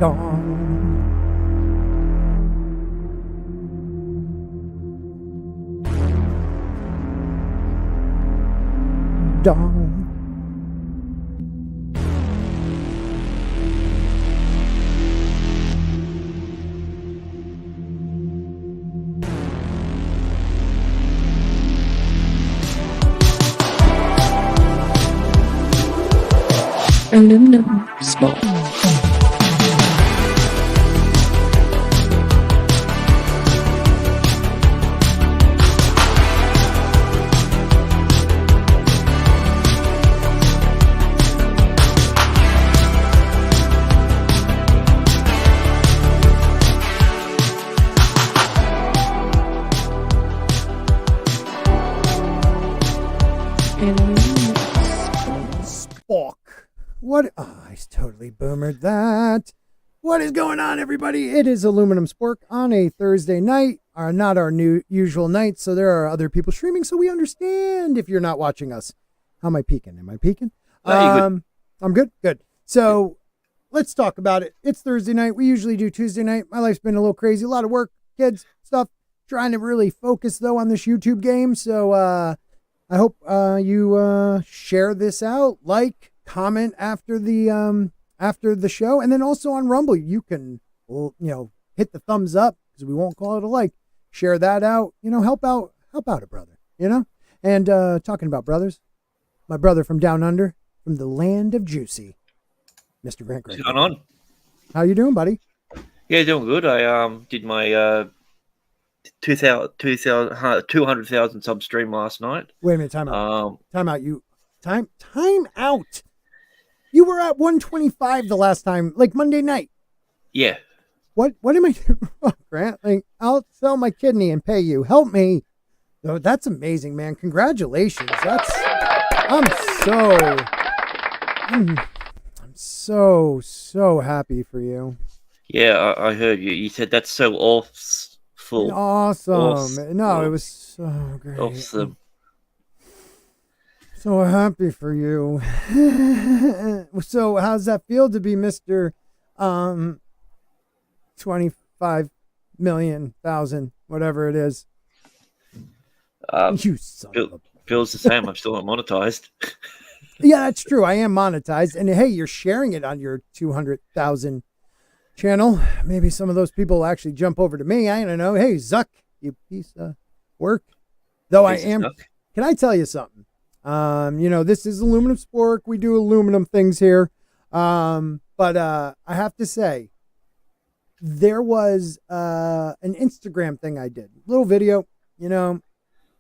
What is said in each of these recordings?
Dawn. Dawn. Aluminum Spork. Spork. What? Oh, I totally boomered that. What is going on, everybody? It is Aluminum Spork on a Thursday night. Not our usual night, so there are other people streaming, so we understand if you're not watching us. How am I peeking? Am I peeking? I'm good? Good. So let's talk about it. It's Thursday night. We usually do Tuesday night. My life's been a little crazy. A lot of work, kids, stuff. Trying to really focus, though, on this YouTube game. So I hope you share this out, comment after the show, and then also on Rumble you can hit the thumbs up, because we won't call it a like. Share that out, help out a brother, and talking about brothers, my brother from down under, from the land of juicy, Mr. Grant Gray. What's going on? How you doing, buddy? Yeah, doing good. I did my 200,000 sub stream last night. Wait a minute, time out. Time out. You were at 125 the last time, like Monday night. Yeah. What am I doing wrong, Grant? Like, I'll sell my kidney and pay you. Help me. No, that's amazing, man. Congratulations. I'm so happy for you. Yeah, I heard you. You said that's so awful. Awesome. No, it was so great. Awesome. So happy for you. So how's that feel to be Mr. 25 million thousand, whatever it is? You son of a... Feels the same. I'm still not monetized. Yeah, that's true. I am monetized. And hey, you're sharing it on your 200,000 channel. Maybe some of those people will actually jump over to me. I don't know. Hey, Zuck, you piece of work. Though I am... Can I tell you something? This is Aluminum Spork. We do aluminum things here. But I have to say, there was an Instagram thing I did. Little video,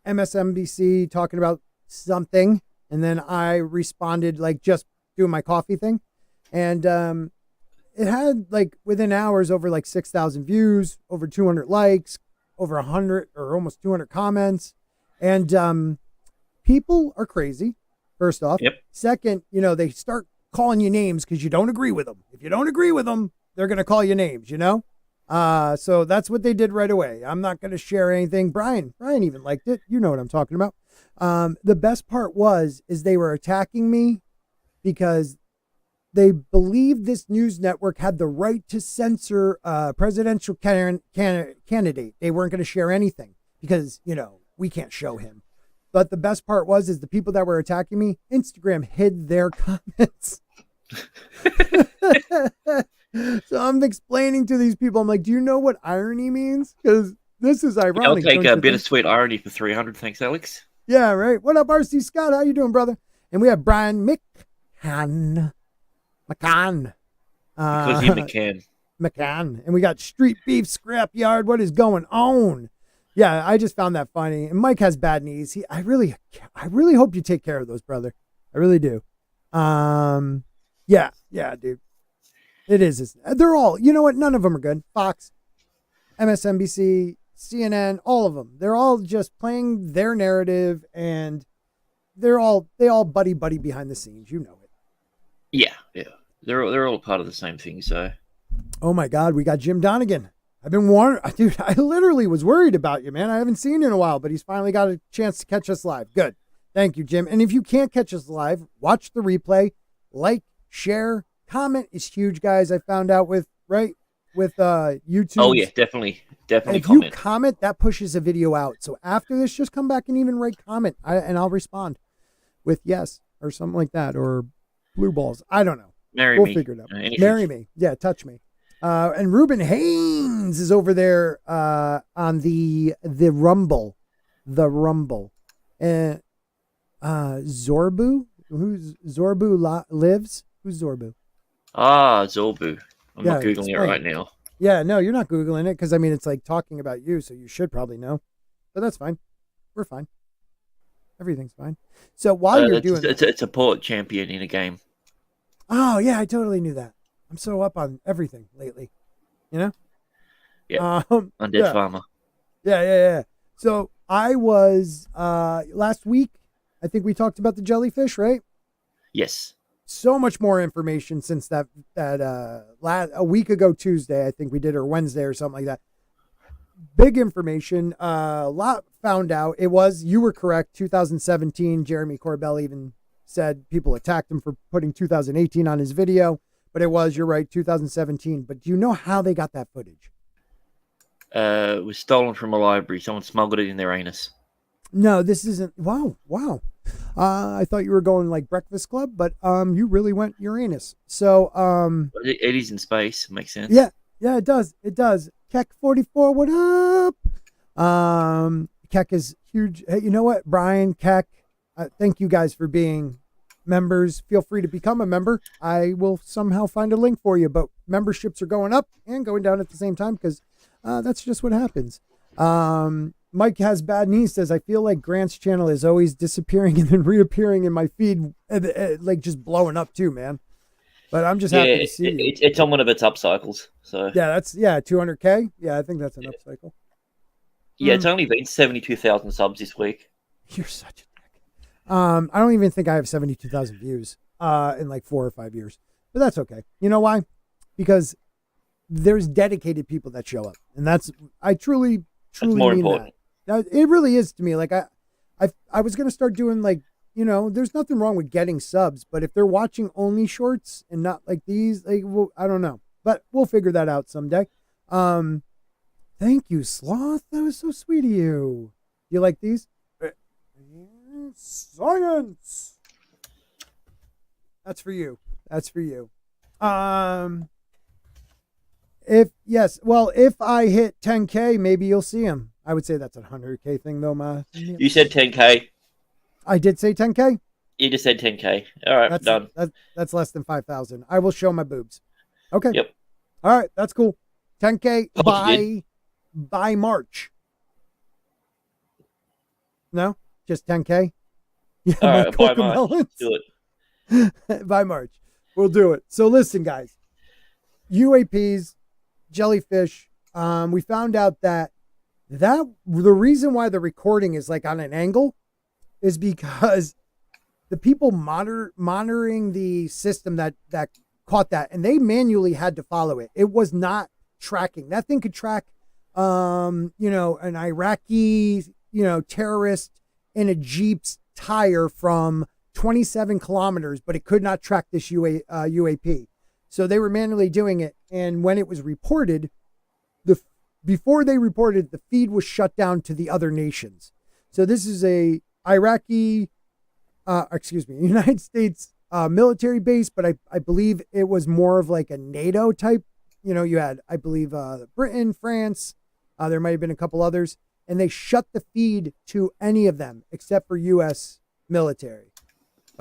MSNBC talking about something. And then I responded, just doing my coffee thing. And it had, within hours, over 6,000 views, over 200 likes, over 100 or almost 200 comments. And people are crazy, first off. Yep. Second, they start calling you names because you don't agree with them. If you don't agree with them, they're going to call you names, So that's what they did right away. I'm not going to share anything. Brian even liked it. You know what I'm talking about. The best part is they were attacking me because they believed this news network had the right to censor a presidential candidate. They weren't going to share anything because, we can't show him. But the best part is the people that were attacking me, Instagram hid their comments. So I'm explaining to these people, I'm like, do you know what irony means? Because this is ironic. I'll take a bit of sweet irony for 300. Thanks, Alex. Yeah, right. What up, RC Scott? How you doing, brother? And we have Brian McCann. Because you McCann. McCann. And we got Street Beef Scrapyard. What is going on? Yeah, I just found that funny. And Mike has bad knees. I really hope you take care of those, brother. I really do. Yeah, dude. It is. They're all, you know what? None of them are good. Fox, MSNBC, CNN, all of them. They're all just playing their narrative, and they all buddy behind the scenes. You know it. Yeah. They're all part of the same thing, so. Oh my God, we got Jim Donegan. I've been warned, dude. I literally was worried about you, man. I haven't seen you in a while, but he's finally got a chance to catch us live. Good. Thank you, Jim. And if you can't catch us live, watch the replay, share, comment is huge, guys. I found out with right? With YouTube. Oh yeah, definitely If comment. you comment, that pushes a video out. So after this, just come back and even write comment, and I'll respond with yes or something like that, or blue balls. I don't know. We'll figure it out. Marry me. Yeah, touch me. And Ruben Haynes is over there on the Rumble. The Rumble. And Zorbu? Who's Zorbu lives? Who's Zorbu? Ah, Zorbu. I'm not Googling explain. it right now. Yeah, no, you're not Googling it because, I mean, it's like talking about you, so you should probably know. But that's fine. We're fine. Everything's fine. So while you're doing it's a port champion in a game. Oh, yeah, I totally knew that. I'm so up on everything lately. You know? Yeah. Undead Farmer. Yeah. So I was, last week, I think we talked about the jellyfish, right? Yes. So much more information since a week ago Tuesday, I think we did, or Wednesday or something like that. Big information. A lot found out. You were correct. 2017, Jeremy Corbell even said people attacked him for putting 2018 on his video, but you're right, 2017. But do you know how they got that footage? It was stolen from a library. Someone smuggled it in their anus. No, this isn't. Wow. I thought you were going like Breakfast Club, but you really went Uranus. So it is in space. Makes sense. Yeah, it does. Keck 44, what up? Keck is huge. Hey, you know what, Brian, Keck, thank you guys for being members. Feel free to become a member. I will somehow find a link for you, but memberships are going up and going down at the same time because that's just what happens. Mike has bad knees, says, I feel like Grant's channel is always disappearing and then reappearing in my feed, like just blowing up too, man. But I'm just happy to see you. It's on one of its up cycles. So yeah, 200K. Yeah, I think that's an up cycle. Yeah, it's only been 72,000 subs this week. You're such a dick. I don't even think I have 72,000 views in like 4 or 5 years, but that's okay. You know why? Because there's dedicated people that show up, and I truly that's more mean important. that. It really is to me. Like I was gonna start doing like, you know, there's nothing wrong with getting subs, but if they're watching only shorts and not like these, like, well, I don't know, but we'll figure that out someday. Thank you, Sloth. That was so sweet of you. You like these? Science. That's for you. If I hit 10K, maybe you'll see him. I would say that's a 100K thing, though. You said 10K. I did say 10K. You just said 10K. All right, done. That's less than 5,000. I will show my boobs. Okay. Yep. All right, that's cool. 10K by March. No, just 10K. Yeah, all right, by March. Do it. By March, we'll do it. So listen, guys. UAPs, jellyfish. We found out that the reason why the recording is like on an angle is because the people monitoring the system that caught that, and they manually had to follow it. It was not tracking. That thing could track, an Iraqi, terrorist in a Jeep's tire from 27 kilometers, but it could not track this UAP. So they were manually doing it. And when it was reported, before they reported, the feed was shut down to the other nations. So this is a United States military base, but I believe it was more of like a NATO type. You had, I believe, Britain, France, there might have been a couple others, and they shut the feed to any of them except for U.S. military.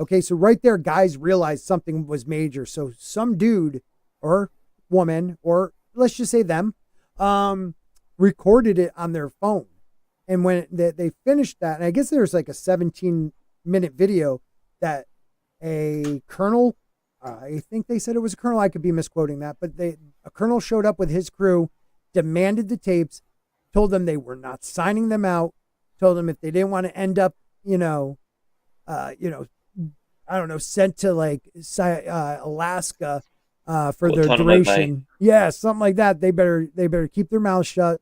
Okay, so right there, guys realized something was major. So some dude or woman, or let's just say them, recorded it on their phone. And when they finished that, and I guess there's like a 17-minute video that a colonel, I think they said it was a colonel, I could be misquoting that, but a colonel showed up with his crew, demanded the tapes, told them they were not signing them out, told them if they didn't want to end up, I don't know, sent to like Alaska for their duration. Bay. Yeah, something like that. They better keep their mouths shut.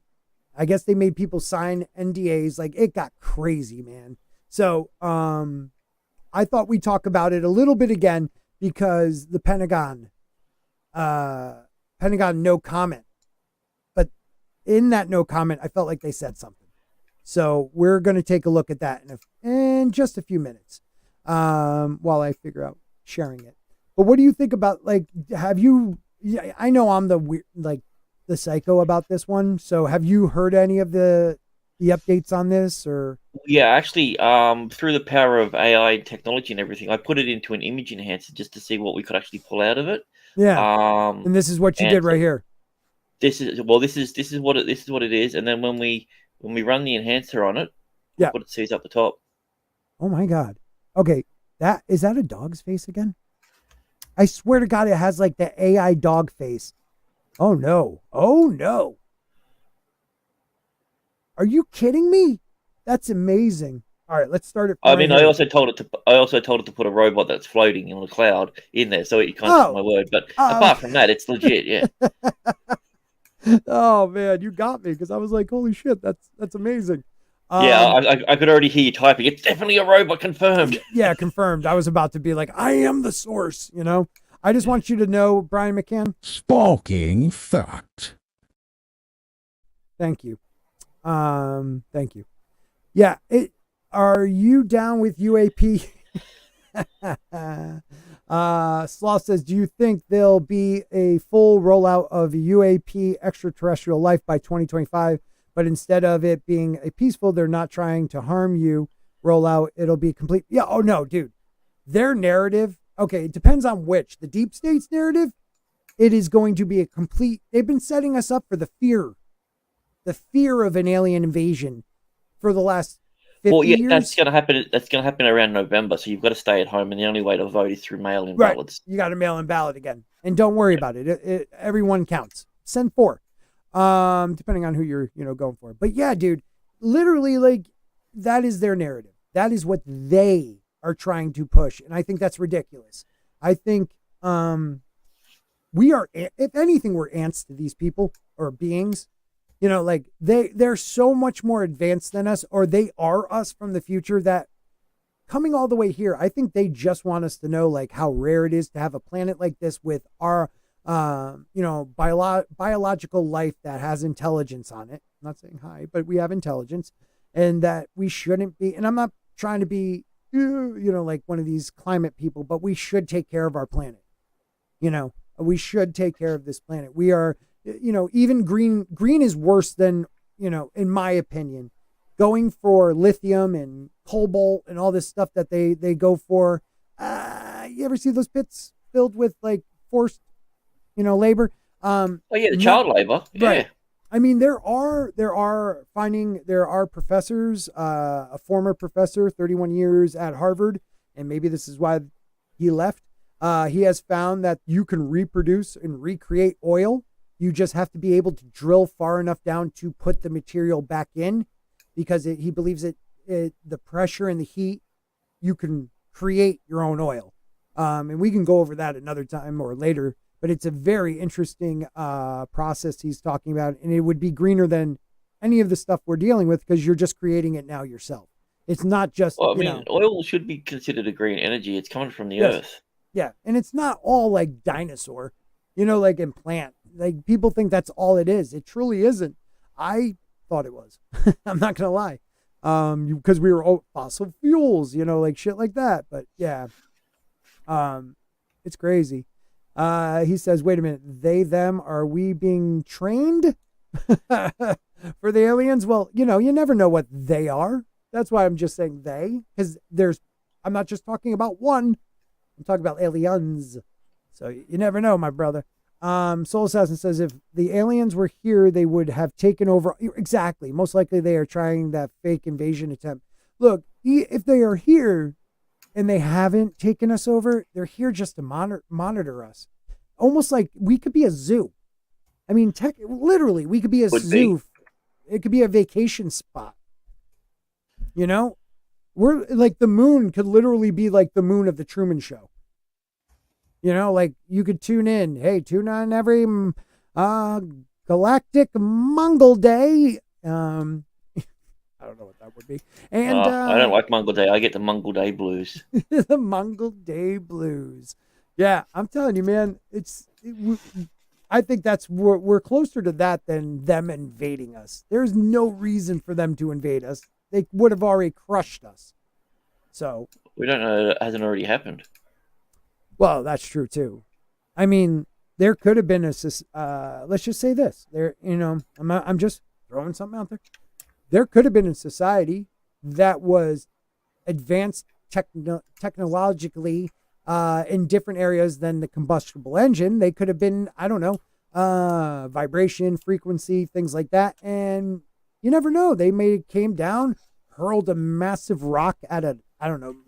I guess they made people sign NDAs. Like, it got crazy, man. So I thought we'd talk about it a little bit again because the Pentagon Pentagon no comment. But in that no comment, I felt like they said something. So we're going to take a look at that in just a few minutes while I figure out sharing it. But what do you think about, like, have you, I know I'm the weird, like the psycho about this one. So have you heard any of the updates on this or? Yeah, actually, through the power of AI technology and everything, I put it into an image enhancer just to see what we could actually pull out of it. Yeah. And this is what you did right here. This is what it is. And then when we run the enhancer on it, look what it sees up the top. Oh my God. Okay. Is that a dog's face again? I swear to God, it has like the AI dog face. Oh no. Oh no. Are you kidding me? That's amazing. All right, let's start it. I mean, I also told it to put a robot that's floating in the cloud in there, so it can't take my word. But apart from that, it's legit. Yeah. Oh man, you got me because I was like, holy shit, that's amazing. I could already hear you typing. It's definitely a robot, confirmed. Yeah, confirmed. I was about to be like, I am the source. You know. I just want you to know, Brian McCann. Sparking fact. Thank you. Thank you. Yeah. Are you down with UAP? Sloth says, do you think there'll be a full rollout of UAP extraterrestrial life by 2025? But instead of it being a peaceful, they're not trying to harm you rollout, it'll be complete. Yeah. Oh no, dude. Their narrative. Okay. It depends on which. The deep state's narrative. It is going to be a complete. They've been setting us up for the fear of an alien invasion for the last 50 years. That's going to happen. That's going to happen around November. So you've got to stay at home, and the only way to vote is through mail-in ballots. You got to mail-in ballot again, and don't worry about it. Everyone counts. Send 4, depending on who you're going for. But yeah, dude, literally, like that is their narrative. That is what they are trying to push, and I think that's ridiculous. I think we are, if anything, we're ants to these people or beings. Like they're so much more advanced than us, or they are us from the future, that coming all the way here, I think they just want us to know like how rare it is to have a planet like this with our, biological life that has intelligence on it. I'm not saying hi, but we have intelligence, and that we shouldn't be, and I'm not trying to be, like one of these climate people, but we should take care of our planet. We should take care of this planet. We are, even green is worse than, in my opinion, going for lithium and cobalt and all this stuff that they go for. You ever see those pits filled with like forced, labor? Child labor. Yeah. Right. I mean, there are professors, a former professor, 31 years at Harvard, and maybe this is why he left. He has found that you can reproduce and recreate oil. You just have to be able to drill far enough down to put the material back in, because he believes the pressure and the heat, you can create your own oil. And we can go over that another time or later, but it's a very interesting process he's talking about. And it would be greener than any of the stuff we're dealing with, because you're just creating it now yourself. It's not just, oil should be considered a green energy. It's coming from the earth. Yeah. And it's not all like dinosaur, like in plant. Like people think that's all it is. It truly isn't. I thought it was. I'm not gonna lie, because we were fossil fuels, like shit like that. But yeah, it's crazy. He says, "Wait a minute, they them are we being trained for the aliens?" Well, you never know what they are. That's why I'm just saying they, because I'm not just talking about one. I'm talking about aliens. So you never know, my brother. Soul Assassin says, if the aliens were here, they would have taken over. Exactly. Most likely they are trying that fake invasion attempt. Look, if they are here and they haven't taken us over, they're here just to monitor us. Almost like we could be a zoo. I mean, literally, we could be a zoo. It could be a vacation spot. We're like, the moon could literally be like the moon of the Truman Show. Like you could tune in. Hey, tune in every galactic Mongol day. I don't know what that would be. And I don't like Mongol Day. I get the Mongol Day blues. The Mongol Day blues. Yeah, I'm telling you, man. I think we're closer to that than them invading us. There's no reason for them to invade us. They would have already crushed us. So we don't know that it hasn't already happened. Well, that's true too. I mean, there could have been let's just say this. I'm just throwing something out there. There could have been a society that was advanced technologically in different areas than the combustible engine. They could have been, I don't know, vibration, frequency, things like that. And you never know. They came down, hurled a massive rock at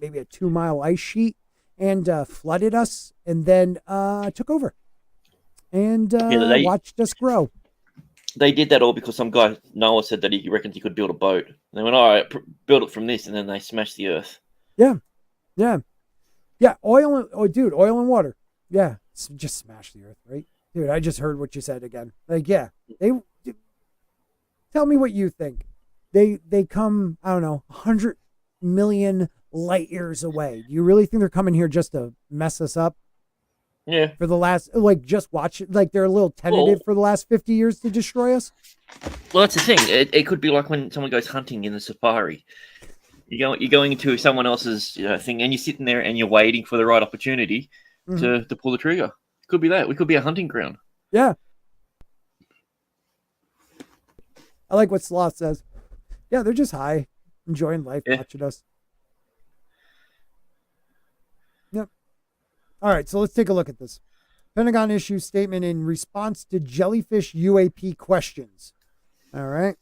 maybe a 2-mile ice sheet and flooded us and then took over and watched us grow. They did that all because some guy, Noah, said that he reckons he could build a boat. And they went, all right, build it from this. And then they smashed the earth. Yeah. Oil and water. Yeah. Just smash the earth, right? Dude, I just heard what you said again. Like, yeah. Tell me what you think. They come, I don't know, 100 million light years away. Do you really think they're coming here just to mess us up? Yeah. For the last, just watch it. Like, they're a little tentative for the last 50 years to destroy us? Well, that's the thing. It could be like when someone goes hunting in the safari. You're going into someone else's thing, and you're sitting there and you're waiting for the right opportunity to pull the trigger. It could be that. We could be a hunting ground. Yeah. I like what Sloth says. Yeah, they're just high, enjoying life, watching us. Yep. All right, so let's take a look at this. Pentagon issues statement in response to Jellyfish UAP questions. All right.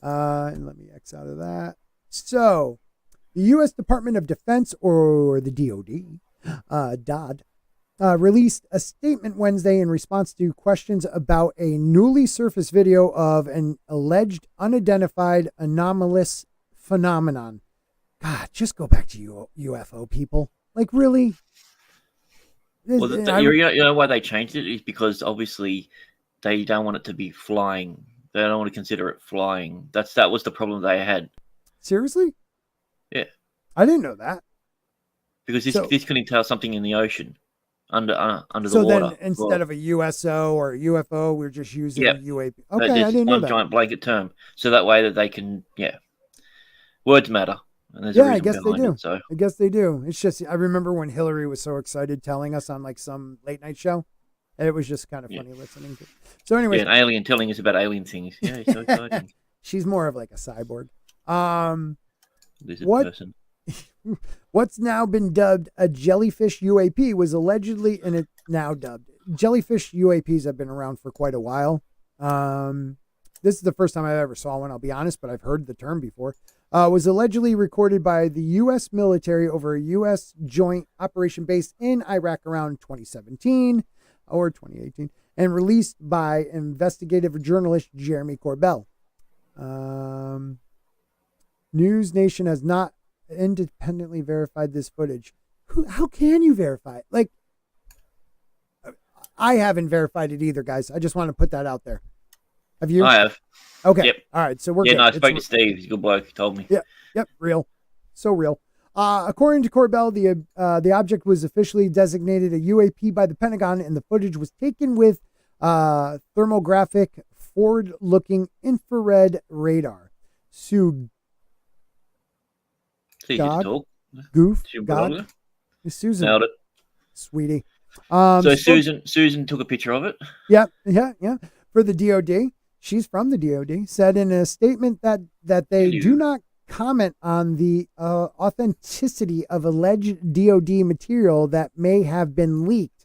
And let me X out of that. So, the U.S. Department of Defense, or the DOD, released a statement Wednesday in response to questions about a newly surfaced video of an alleged unidentified anomalous phenomenon. God, just go back to UFO people. Like, really? Well, you know why they changed it is because obviously they don't want it to be flying. They don't want to consider it flying. That was the problem they had. Seriously? Yeah. I didn't know that. Because this can entail something in the ocean, under the water. So then, instead of a USO or a UFO, we're just using UAP. Okay, I didn't know that. One giant blanket term, so that way that they can, words matter. And there's a reason I guess they do. So. I guess they do. It's just, I remember when Hillary was so excited telling us on like some late night show. It was just kind of funny listening to. So anyway, an alien telling us about alien things. Yeah, it's so exciting. She's more of like a cyborg. Person. What's now been dubbed a Jellyfish UAP was allegedly, and it's now dubbed. Jellyfish UAPs have been around for quite a while. This is the first time I ever saw one, I'll be honest, but I've heard the term before. Was allegedly recorded by the U.S. military over a U.S. joint operation based in Iraq around 2017 or 2018, and released by investigative journalist Jeremy Corbell. News Nation has not independently verified this footage. How can you verify it? Like, I haven't verified it either, guys. I just want to put that out there. Have you? I have. Okay. Yep. All right. So we're good. No, I spoke to Steve. He's a good bloke. He told me. Yep. Real. So real. According to Corbell, the object was officially designated a UAP by the Pentagon, and the footage was taken with thermographic forward-looking infrared radar. So you get to talk. Goof. God. Susan. Nailed it. Sweetie. So Susan took a picture of it. Yeah. For the DOD. She's from the DOD. Said in a statement that they do not comment on the authenticity of alleged DOD material that may have been leaked.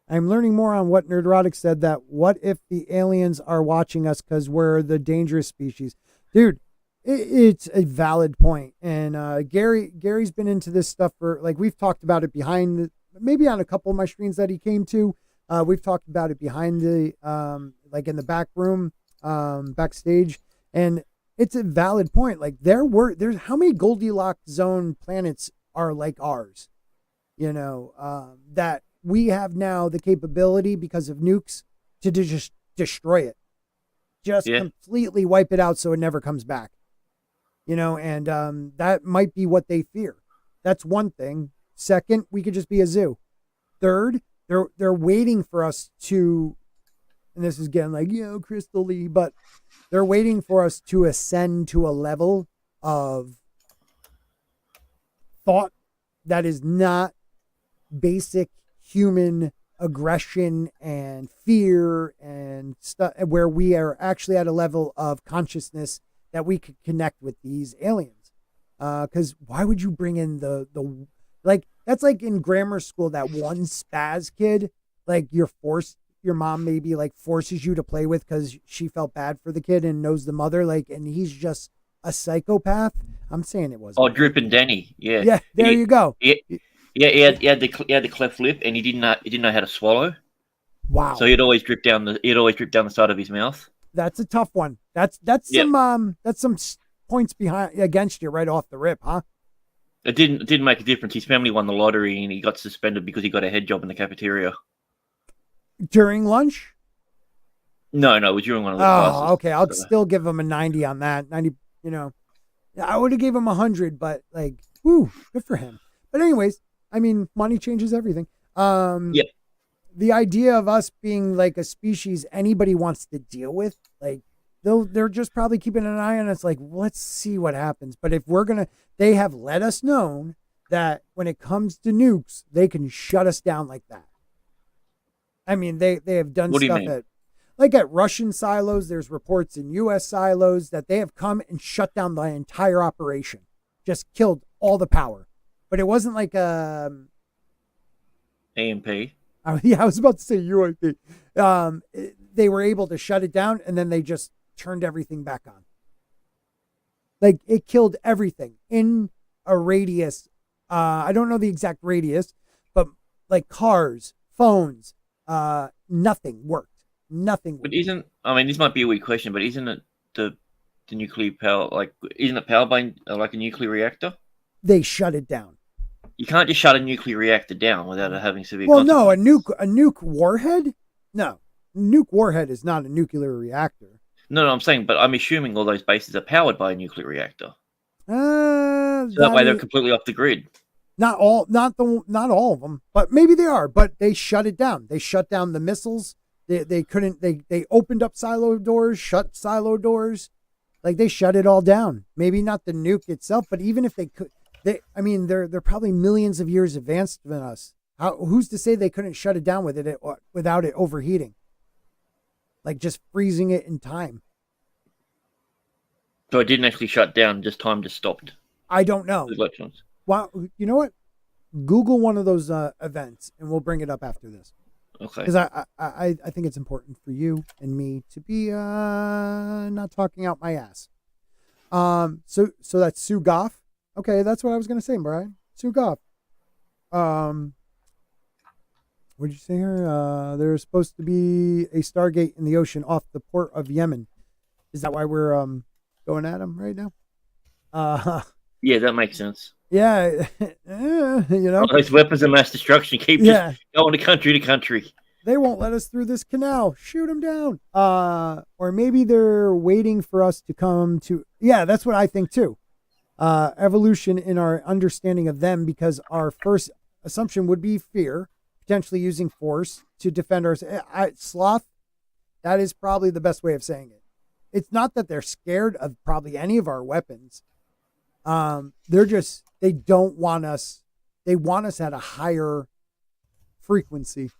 I'm learning more on what Nerdrotic said, that what if the aliens are watching us because we're the dangerous species? Dude, it's a valid point. And Gary's been into this stuff for, like, we've talked about it maybe on a couple of my streams that he came to. We've talked about it behind the, like in the back room, backstage. And it's a valid point. Like, there's how many Goldilocks zone planets are like ours, that we have now the capability because of nukes to just destroy it, completely wipe it out so it never comes back, and that might be what they fear. That's one thing. Second, we could just be a zoo. Third, they're waiting for us to, and this is getting like, Crystal Lee, but they're waiting for us to ascend to a level of thought that is not basic human aggression and fear and stuff, where we are actually at a level of consciousness that we could connect with these aliens. Because why would you bring in the like, that's like in grammar school, that one spaz kid, like your mom maybe like forces you to play with because she felt bad for the kid and knows the mother, like, and he's just a psychopath. I'm saying it wasn't. Oh, Drippin' Denny, yeah. Yeah, there you go. Yeah, he had the cleft lip, and he didn't know how to swallow. Wow. So he'd always drip down the side of his mouth. That's a tough one. That's some points against you right off the rip, huh? It didn't make a difference. His family won the lottery, and he got suspended because he got a head job in the cafeteria during lunch. No, it was during one of the classes. Oh, okay. I'll still give him a 90 on that. 90, I would have gave him 100, but like, woo, good for him. But anyways, I mean, money changes everything. Yeah. The idea of us being like a species anybody wants to deal with, like, they're just probably keeping an eye on us, like, let's see what happens. But if they have let us know that when it comes to nukes, they can shut us down like that. I mean, they have done stuff at Russian silos. There's reports in U.S. silos that they have come and shut down the entire operation, just killed all the power. But it wasn't like AMP. Yeah, I was about to say UAP. They were able to shut it down, and then they just turned everything back on. Like, it killed everything in a radius. I don't know the exact radius, but like cars, phones, nothing worked. Nothing worked. But this might be a weird question, but isn't it the nuclear power, like, isn't it powered by like a nuclear reactor? They shut it down. You can't just shut a nuclear reactor down without it having severe consequences. No, a nuke warhead? No. Nuke warhead is not a nuclear reactor. No, I'm saying, but I'm assuming all those bases are powered by a nuclear reactor. So that way they're completely off the grid. Not all of them, but maybe they are. But they shut it down. They shut down the missiles. They couldn't. They opened up silo doors, shut silo doors. Like, they shut it all down. Maybe not the nuke itself, but even if they could, they're probably millions of years advanced than us. Who's to say they couldn't shut it down without it overheating? Like, just freezing it in time. So it didn't actually shut down, just time just stopped. I don't know. Electrons. Wow, you know what? Google one of those events, and we'll bring it up after this. Okay. Because I think it's important for you and me to be not talking out my ass. So that's Sue Goff. Okay, that's what I was gonna say, Brian. Sue Goff. What did you say here? There's supposed to be a Stargate in the ocean off the port of Yemen. Is that why we're going at them right now? Yeah, that makes sense. Yeah, those weapons of mass destruction keep just going to country. They won't let us through this canal. Shoot them down. Or maybe they're waiting for us to come to. Yeah, that's what I think too. Evolution in our understanding of them, because our first assumption would be fear, potentially using force to defend ourselves. Sloth, that is probably the best way of saying it. It's not that they're scared of probably any of our weapons. They don't want us. They want us at a higher frequency,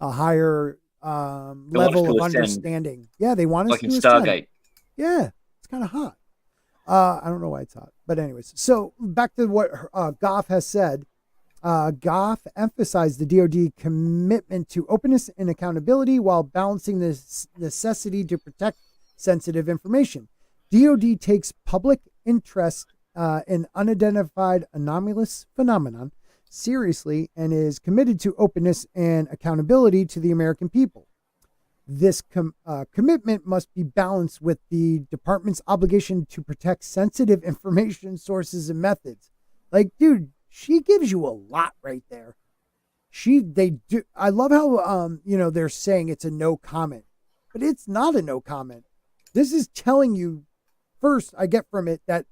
a higher level of understanding. Yeah, they want us like to in Stargate. Ascend. Yeah, it's kind of hot. I don't know why it's hot, but anyways. So back to what Goff has said. Goff emphasized the DoD commitment to openness and accountability while balancing the necessity to protect sensitive information. DoD takes public interest in unidentified anomalous phenomenon seriously and is committed to openness and accountability to the American people. This commitment must be balanced with the department's obligation to protect sensitive information sources and methods. Like, dude, she gives you a lot right there. I love how, they're saying it's a no comment, but it's not a no comment. This is telling you, first, I get from it that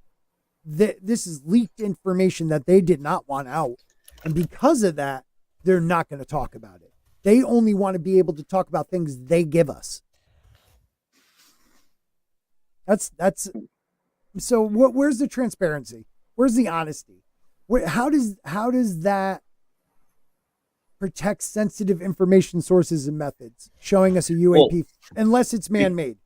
this is leaked information that they did not want out. And because of that, they're not going to talk about it. They only want to be able to talk about things they give us. That's so where's the transparency? Where's the honesty? How does that protect sensitive information sources and methods showing us a UAP unless it's man-made?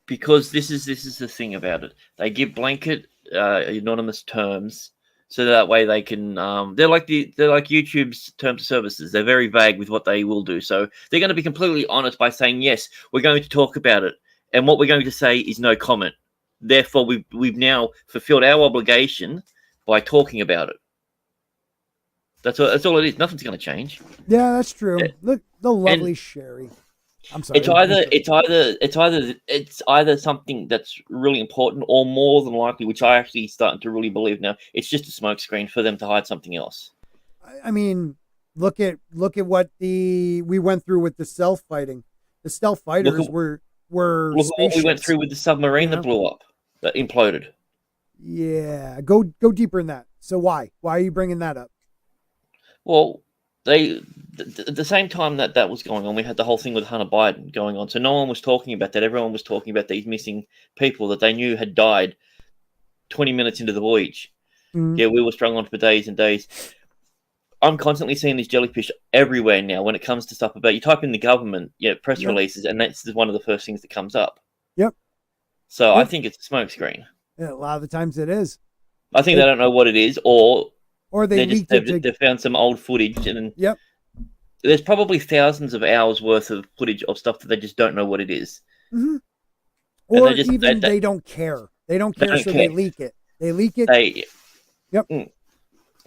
Because this is the thing about it. They give blanket anonymous terms so that way they can they're like YouTube's terms of services. They're very vague with what they will do. So they're going to be completely honest by saying, yes, we're going to talk about it. And what we're going to say is no comment. Therefore, we've now fulfilled our obligation by talking about it. That's all it is. Nothing's going to change. Yeah, that's true. Look, the lovely Sherry. I'm sorry. It's either something that's really important, or more than likely, which I actually starting to really believe now, it's just a smokescreen for them to hide something else. I mean, look at what we went through with the stealth fighting. The stealth fighters were look at what we went through with the submarine that blew up, that imploded. Yeah, go deeper in that. So why are you bringing that up? Well, at the same time that was going on, we had the whole thing with Hunter Biden going on. So no one was talking about that. Everyone was talking about these missing people that they knew had died 20 minutes into the voyage. Mm. Yeah, we were strung on for days and days. I'm constantly seeing these jellyfish everywhere now when it comes to stuff about, you type in the government press releases, and that's one of the first things that comes up. Yep. So I think it's a smokescreen. Yeah, a lot of the times it is. I think they don't know what it is, or they found some old footage, and there's probably thousands of hours worth of footage of stuff that they just don't know what it is. Mm-hmm. Or they don't care. They don't care, they leak it. They leak it.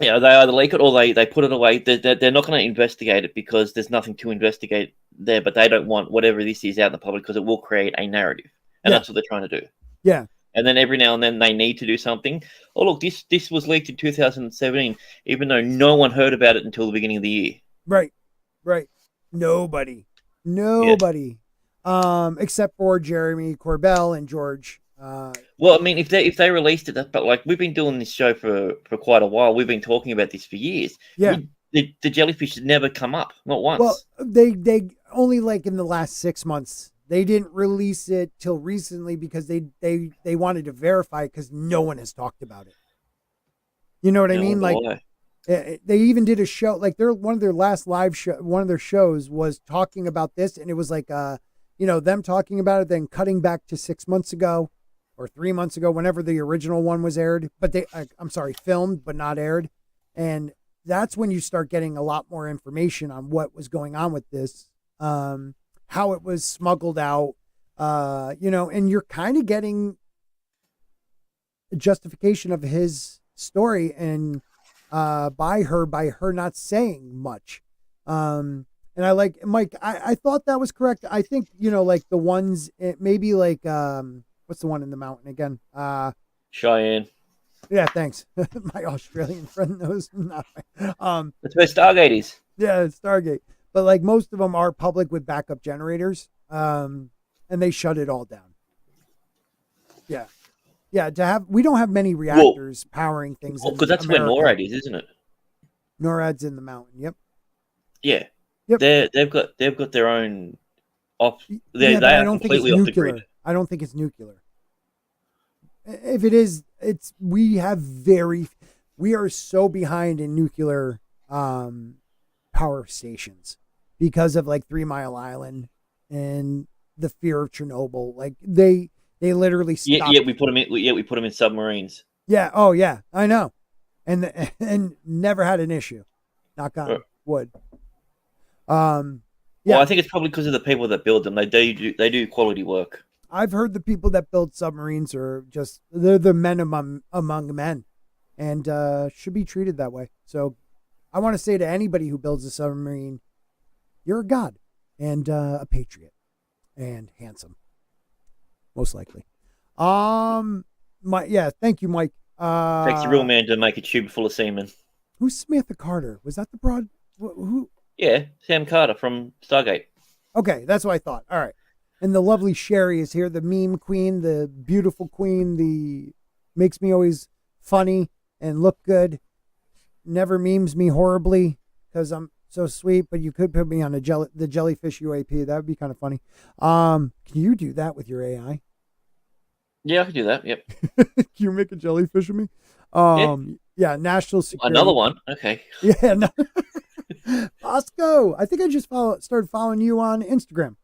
Yeah, they either leak it or they put it away. They're not going to investigate it because there's nothing to investigate there, but they don't want whatever this is out in the public because it will create a narrative. And that's what they're trying to do. Yeah. And then every now and then they need to do something. Oh, look, this was leaked in 2017, even though no one heard about it until the beginning of the year. Right. Nobody. Except for Jeremy Corbell and George. Well, I mean, if they released it, but like we've been doing this show for quite a while. We've been talking about this for years. Yeah. The jellyfish had never come up, not once. Well, they only like in the last 6 months. They didn't release it till recently because they wanted to verify because no one has talked about it. You know what I mean? Like they even did a show, like one of their last live show, one of their shows was talking about this, and it was like them talking about it, then cutting back to 6 months ago or 3 months ago, whenever the original one was aired, but filmed but not aired, and that's when you start getting a lot more information on what was going on with this. How it was smuggled out, and you're kind of getting a justification of his story and by her not saying much. And I like, Mike, I thought that was correct. I think, like the ones, maybe like, what's the one in the mountain again? Cheyenne. Yeah, thanks. My Australian friend knows. That's where Stargate is. Yeah, it's Stargate. But like most of them are public with backup generators, and they shut it all down. Yeah. We don't have many reactors powering things. Because that's where NORAD is, isn't it? NORAD's in the mountain. Yep. Yeah. Yep. They've got their own off. They are completely off the grid. I don't think it's nuclear. If it is, we are so behind in nuclear power stations because of like 3 Mile Island and the fear of Chernobyl. Like they literally stopped. We put them in submarines. Yeah. Oh yeah, I know. And never had an issue. Knock on wood. Well, I think it's probably because of the people that build them. They do quality work. I've heard the people that build submarines are they're the men among men, and should be treated that way. So I want to say to anybody who builds a submarine, you're a god and a patriot and handsome, most likely. Thank you, Mike. Takes a real man to make a tube full of semen. Who's Samantha Carter? Was that the broad? Who? Yeah, Sam Carter from Stargate. Okay, that's what I thought. All right. And the lovely Sherry is here, the meme queen, the beautiful queen, the makes me always funny and look good. Never memes me horribly because I'm so sweet, but you could put me on the Jellyfish UAP. That would be kind of funny. Can you do that with your AI? Yeah, I can do that. Yep. Can you make a jellyfish of me? Yeah, national security. Another one. Okay. Yeah, no. Bosco. I think I just started following you on Instagram.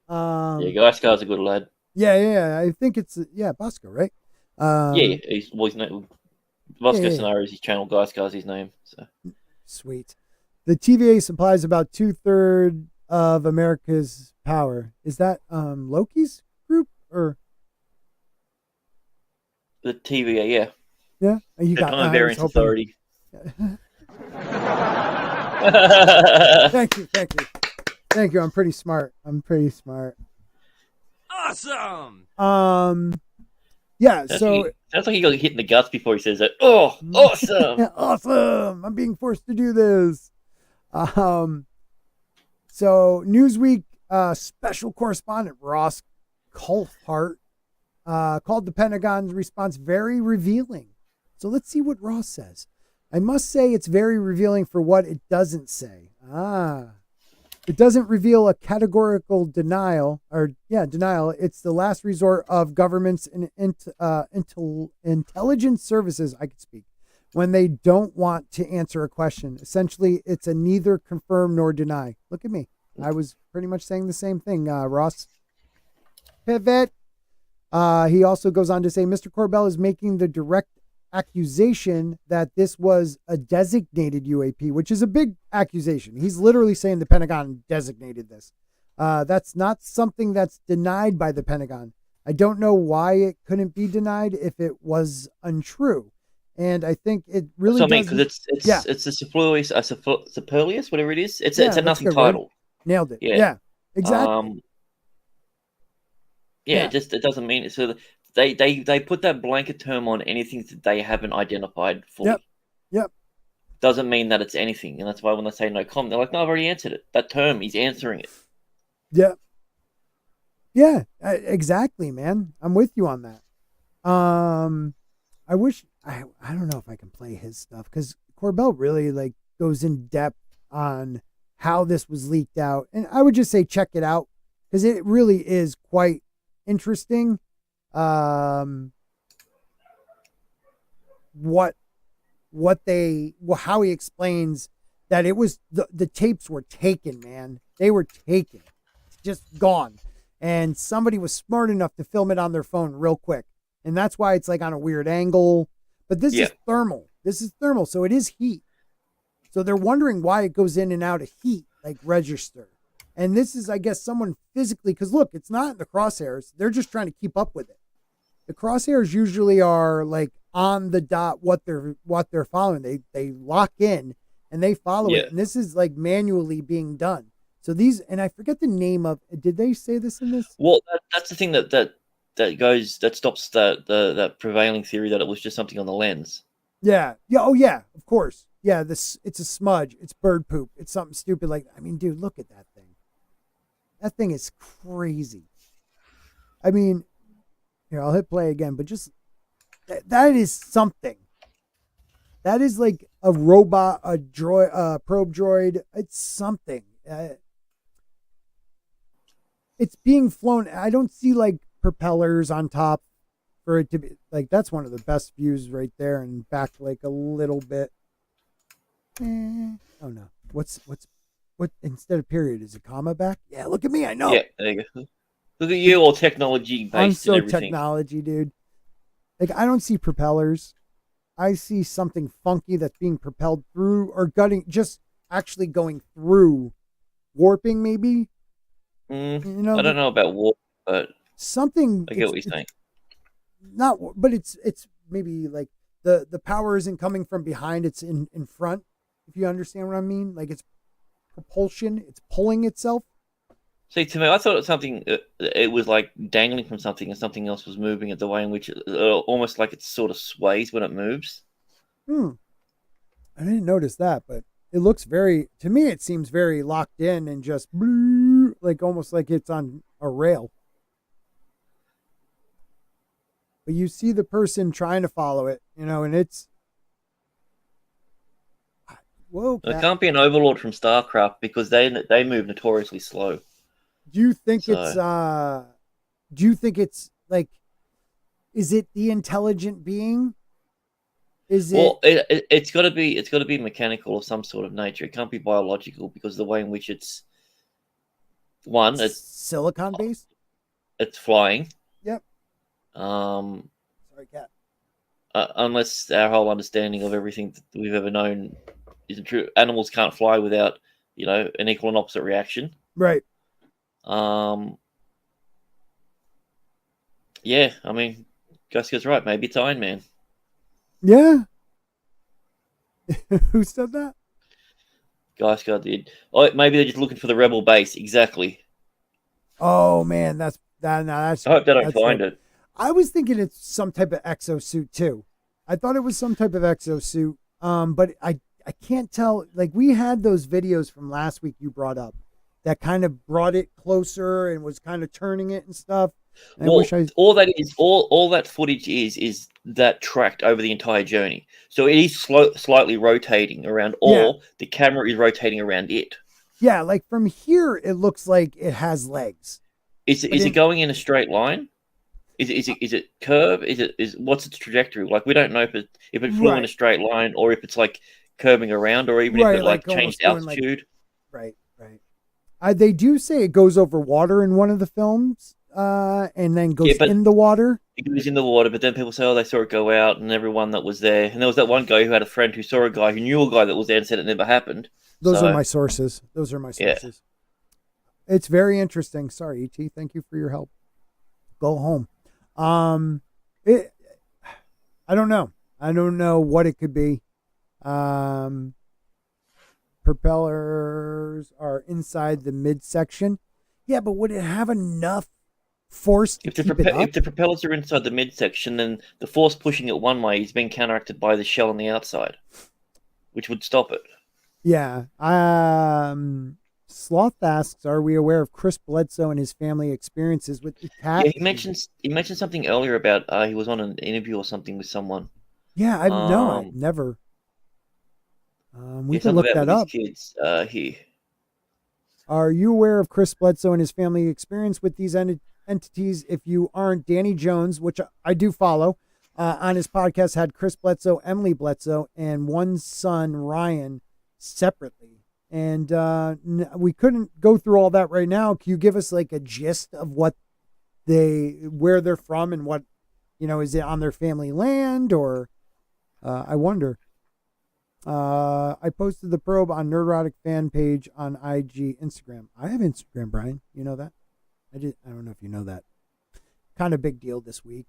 Yeah, Guy's a good lad. Yeah. I think it's Bosco, right? Yeah, he's Bosco Scenario is his channel. Guy's his name. So sweet. The TVA supplies about 2/3 of America's power. Is that Loki's group or the TVA? Yeah. Yeah, you got Time Variance Authority. Thank you. I'm pretty smart. Awesome. Yeah. Sounds So sounds like he got hit in the guts before he says that. Oh, awesome! Awesome! I'm being forced to do this. So Newsweek special correspondent Ross Coulthart called the Pentagons' response very revealing. So let's see what Ross says. I must say it's very revealing for what it doesn't say. It doesn't reveal a categorical denial. It's the last resort of governments and intelligence services, I could speak, when they don't want to answer a question. Essentially, it's a neither confirm nor deny. Look at me. I was pretty much saying the same thing, Ross. Pivot. He also goes on to say, Mr. Corbell is making the direct accusation that this was a designated UAP, which is a big accusation. He's literally saying the Pentagon designated this. That's not something that's denied by the Pentagon. I don't know why it couldn't be denied if it was untrue. And I think it really because it's a superfluous, whatever it is. It's a nothing title. Word. Nailed it. Yeah, exactly. It doesn't mean it. So they put that blanket term on anything that they haven't identified fully. Yep. Doesn't mean that it's anything, and that's why when they say no comment, they're like, "No, I've already answered it." That term, he's answering it. Yep. Yeah, exactly, man. I'm with you on that. I wish I don't know if I can play his stuff because Corbell really goes in depth on how this was leaked out, and I would just say check it out because it really is quite interesting. How he explains that it was the tapes were taken, man. They were taken, just gone, and somebody was smart enough to film it on their phone real quick, and that's why it's on a weird angle. But this is thermal. So it is heat. So they're wondering why it goes in and out of heat register. And this is, I guess, someone physically, because look, it's not in the crosshairs. They're just trying to keep up with it. The crosshairs usually are on the dot what they're following. They lock in and they follow it. And this is manually being done. So these, and I forget the name of. Did they say this in this? Well, that's the thing that stops that prevailing theory that it was just something on the lens. Yeah. Oh yeah. Of course. Yeah. It's a smudge. It's bird poop. It's something stupid. Dude, look at that thing. That thing is crazy. I mean, here, I'll hit play again, but just that is something. That is like a robot, a droid, probe droid. It's something. It's being flown. I don't see propellers on top for it to be that's one of the best views right there, and back a little bit. Oh no. What instead of period is a comma back? Yeah, look at me. I know. Yeah, there you go. Look at you, all technology based. I'm so and everything. technology, dude. I don't see propellers. I see something funky that's being propelled through or just actually going through, warping maybe. I don't know about warp, but something. I get what you're saying. But it's maybe the power isn't coming from behind. It's in front. If you understand what I mean, it's propulsion. It's pulling itself. See, to me, I thought it was something. It was dangling from something, and something else was moving it the way in which almost it sort of sways when it moves. I didn't notice that, but it looks very. To me, it seems very locked in and just almost like it's on a rail. But you see the person trying to follow it, and it's. Whoa, It Cat. can't be an overlord from StarCraft because they move notoriously slow. Do you think So- like, is it the intelligent being? Is it Well, it's got to be mechanical of some sort of nature. It can't be biological because the way in which it's silicon based? it's flying. Yep. Um, Sorry, Cat. unless our whole understanding of everything that we've ever known isn't true. Animals can't fly without, an equal and opposite reaction. Right. Yeah, I mean, Gus right. Maybe it's Iron Man. Yeah. Who said that? Geisgar did. Oh, maybe they're just looking for the rebel base. Exactly. Oh man, that's that. No, that's. I hope they don't that's find dope. it. I was thinking it's some type of exosuit too. I thought it was some type of exosuit. But I can't tell. Like we had those videos from last week you brought up that kind of brought it closer and was kind of turning it and stuff. And Well, all that footage is that tracked over the entire journey. So it is slightly rotating around, or the camera is rotating around it. Yeah, like from here it looks like it has legs. Is it going in a straight line? Is it curve? What's its trajectory? Like we don't know if it flew in a straight line or if it's like curving around or even if it like changed altitude. Right. They do say it goes over water in one of the films, and then goes in the water. It goes in the water, but then people say, they saw it go out, and everyone that was there. And there was that one guy who had a friend who saw a guy who knew a guy that was there and said it never happened. Those are my sources. Yeah. It's very interesting. Sorry, ET. Thank you for your help. Go home. I don't know. I don't know what it could be. Propellers are inside the midsection. Yeah, but would it have enough force to keep it up? If the propellers are inside the midsection, then the force pushing it one way is being counteracted by the shell on the outside, which would stop it. Yeah. Sloth asks, are we aware of Chris Bledsoe and his family experiences with the cat? Yeah, he mentioned something earlier about he was on an interview or something with someone. Yeah, I've never. We can look that up. Kids, here. Are you aware of Chris Bledsoe and his family experience with these entities? If you aren't, Danny Jones, which I do follow, on his podcast had Chris Bledsoe, Emily Bledsoe, and one son, Ryan, separately. And we couldn't go through all that right now. Can you give us like a gist of where they're from and what, is it on their family land or I wonder. I posted the probe on Nerdrotic fan page on IG, Instagram. I have Instagram, Brian. You know that? I don't know if you know that. Kind of big deal this week.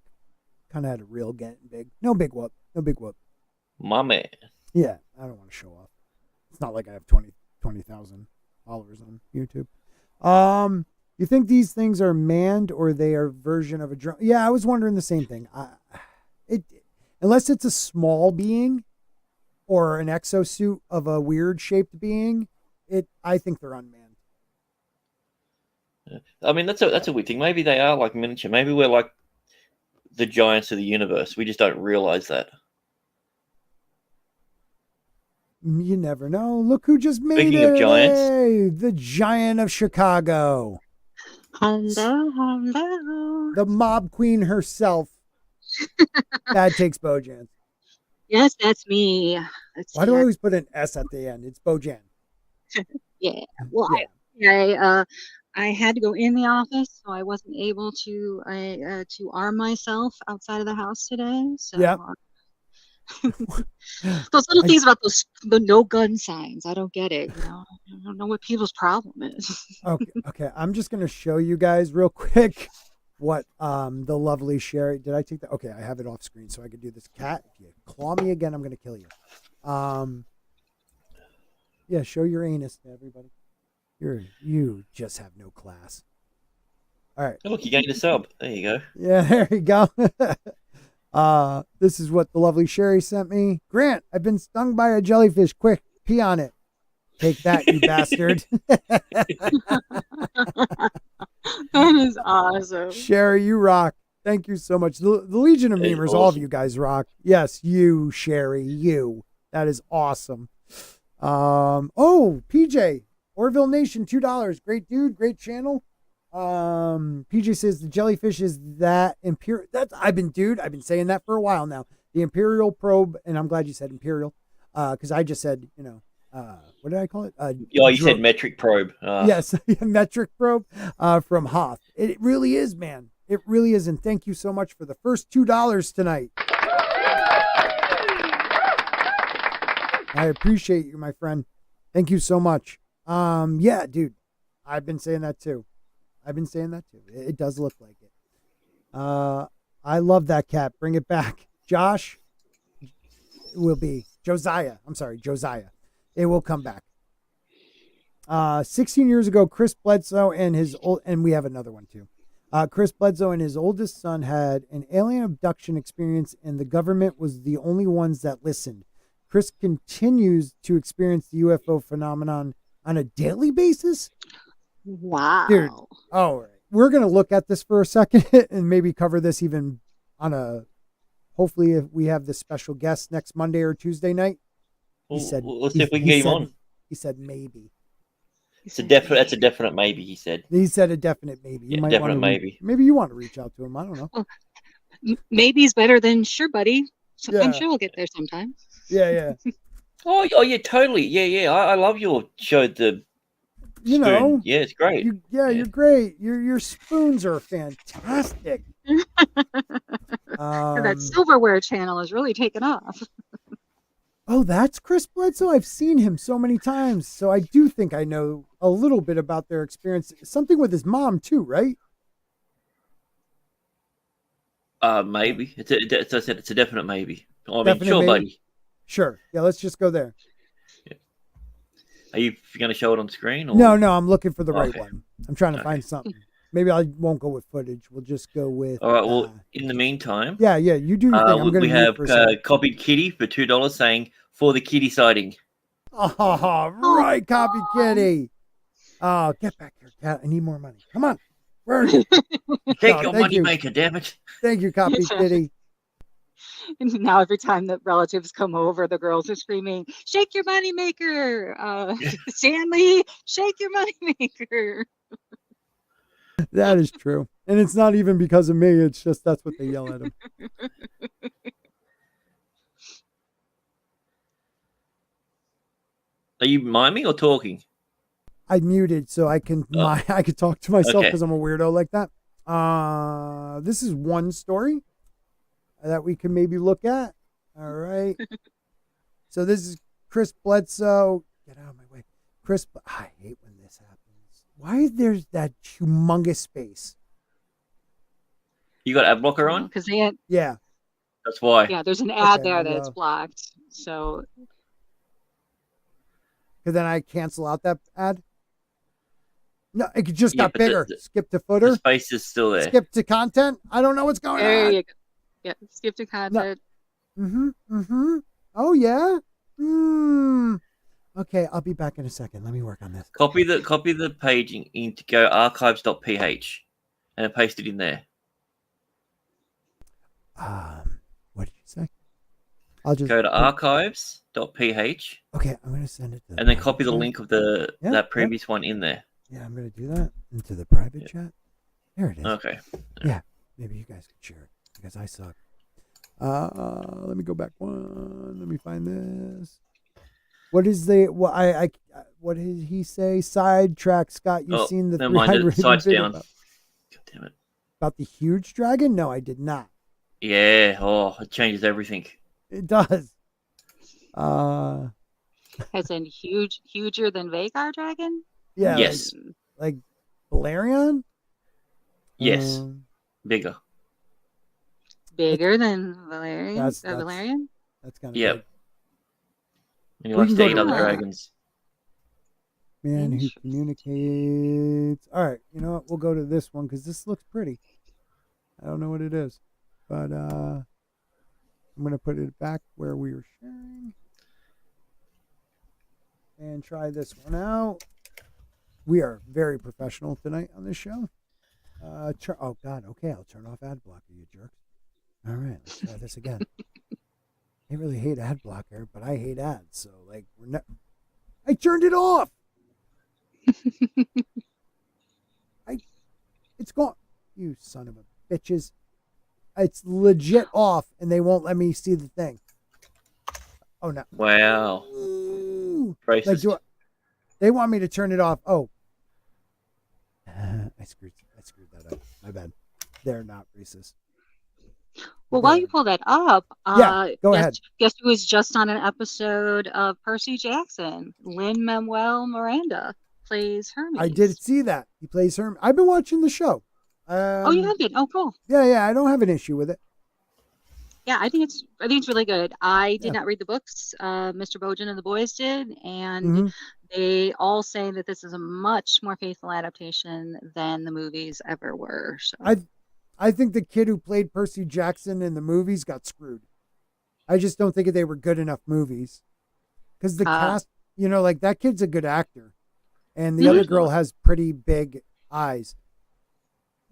Kind of had a reel getting big. No big whoop. My man. Yeah, I don't want to show off. It's not like I have 20,000 followers on YouTube. You think these things are manned or they are a version of a drone? Yeah, I was wondering the same thing. Unless it's a small being or an exosuit of a weird shaped being, I think they're unmanned. I mean, that's a weird thing. Maybe they are like miniature. Maybe we're like the giants of the universe. We just don't realize that. You never know. Look who just made Speaking it. of giants. Hey, the giant of Chicago. Hello. The mob queen herself. That takes Bojan. Yes, that's me. Why do I always put an S at the end? It's Bojan. Yeah. Well, I had to go in the office, so I wasn't able to arm myself outside of the house today. So yeah. Those little things about the no gun signs, I don't get it. I don't know what people's problem is. Okay. I'm just gonna show you guys real quick what the lovely Sherry did. I take that? Okay, I have it off screen so I could do this. Cat, if you claw me again, I'm gonna kill you. Yeah, show your anus to everybody. You just have no class. All right. Oh, look, you gained a sub. There you go. Yeah, there you go. This is what the lovely Sherry sent me. Grant, I've been stung by a jellyfish. Quick, pee on it. Take that, you bastard. That is awesome. Sherry, you rock. Thank you so much. The Legion of Memers, all of you guys rock. Yes, you, Sherry, you. That is awesome. Oh, PJ, Orville Nation, $2. Great dude, great channel. PJ says the jellyfish is that imperial. I've been saying that for a while now. The Imperial probe, and I'm glad you said Imperial, because I just said, what did I call it? You said metric probe. Yes, metric probe from Hoth. It really is, man. It really is, and thank you so much for the first $2 tonight. I appreciate you, my friend. Thank you so much. Yeah, dude, I've been saying that too. It does look like it. I love that cat. Bring it back. Josh will be Josiah. I'm sorry, Josiah. It will come back. 16 years ago, Chris Bledsoe and we have another one too. Chris Bledsoe and his oldest son had an alien abduction experience, and the government was the only ones that listened. Chris continues to experience the UFO phenomenon on a daily basis. Wow. Dude, all right. We're going to look at this for a second and maybe cover this even hopefully if we have this special guest next Monday or Tuesday night. Let's see if we can get him on. He said maybe. That's a definite maybe, he said. He said a definite maybe. You might definite want maybe. Maybe you want to reach out to him. I don't know. Well, maybe's better than sure, buddy. So Yeah. I'm sure we'll get there sometime. Yeah. Oh yeah, totally. Yeah. I love your show. The spoon. Yeah, it's great. You're great. Your spoons are fantastic. That silverware channel is really taken off. Oh, that's Chris Bledsoe. I've seen him so many times, so I do think I know a little bit about their experience. Something with his mom too, right? Maybe. As I said, it's a definite maybe. I mean, Definite sure, maybe? buddy. Sure. Yeah, let's just go there. Yeah. Are you going to show it on screen? Or? No, I'm looking for the right Okay. one. I'm trying to find something. Maybe I won't go with footage. We'll just go with. All right. Well, in the meantime, yeah, you do your thing. I'm going we to have for a second. copied Kitty for $2 saying for the Kitty sighting. Oh, right, copy kitty. Oh, get back here, cat. I need more money. Come on. Where are you? Take your thank money you. maker, damn it. Thank you, copy kitty. And now every time that relatives come over, the girls are screaming, "Shake your money maker, Stanley! Shake your money maker!" That is true. And it's not even because of me. It's just that's what they yell at him. Are you miming or talking? I muted so I can I could talk to myself Okay. because I'm a weirdo like that. This is one story that we can maybe look at. All right. So this is Chris Bledsoe. Get out of my way. I hate when this happens. Why is there that humongous space? You got ad blocker on? Because they had, Yeah. That's why. yeah, there's an ad Okay, there there you that's go. blocked. So Because then I cancel out that ad. No, it just Yeah, got but bigger. Skip to footer. The space is still there. Skip to content. I don't know what's going there on. you go. Yeah, skip to content. Oh yeah. Okay, I'll be back in a second. Let me work on this. Copy the page into go archives.ph and paste it in there. What did you say? I'll just Go to archives.ph. Okay, I'm gonna send it to and then copy the link of that previous one in there. Yeah, I'm gonna do that into the private chat. There it is. Okay. Yeah, maybe you guys could share it because I suck. Let me go back one. Let me find this. What is what did he say? Sidetrack, Scott. You've seen the never mind, 300 side's video down. about, God damn it. about the huge dragon? No, I did not. Yeah. Oh, it changes everything. It does. As in huger than Vagar Dragon? Yeah. Yes. Like Valerian? Yes. Bigger. Bigger than Valerian? That's Valerian? That's kind of Yep. And he We likes can to go eat to other that. dragons. Man who Interesting. communicates. All right, you know what? We'll go to this one because this looks pretty. I don't know what it is, but I'm gonna put it back where we were sharing and try this one out. We are very professional tonight on this show. Oh God, okay, I'll turn off ad blocker, you jerk. All right, let's try this again. I really hate ad blocker, but I hate ads, so like we're not. I turned it off. It's gone. You son of a bitches. It's legit off, and they won't let me see the thing. Oh, no. Wow. Ooh. Racist. Like, they want me to turn it off. Oh. I screwed that up. My bad. They're not racist. Well, while you pull that up, go ahead. Guess who was just on an episode of Percy Jackson? Lin-Manuel Miranda plays Hermes. I did see that. He plays Hermes. I've been watching the show. Oh, you have been? Oh, cool. Yeah. I don't have an issue with it. Yeah, I think it's really good. I did not read the books. Mr. Bojan and the boys did, and they all say that this is a much more faithful adaptation than the movies ever were. So. I think the kid who played Percy Jackson in the movies got screwed. I just don't think they were good enough movies. Because the cast, like that kid's a good actor. And the other girl has pretty big eyes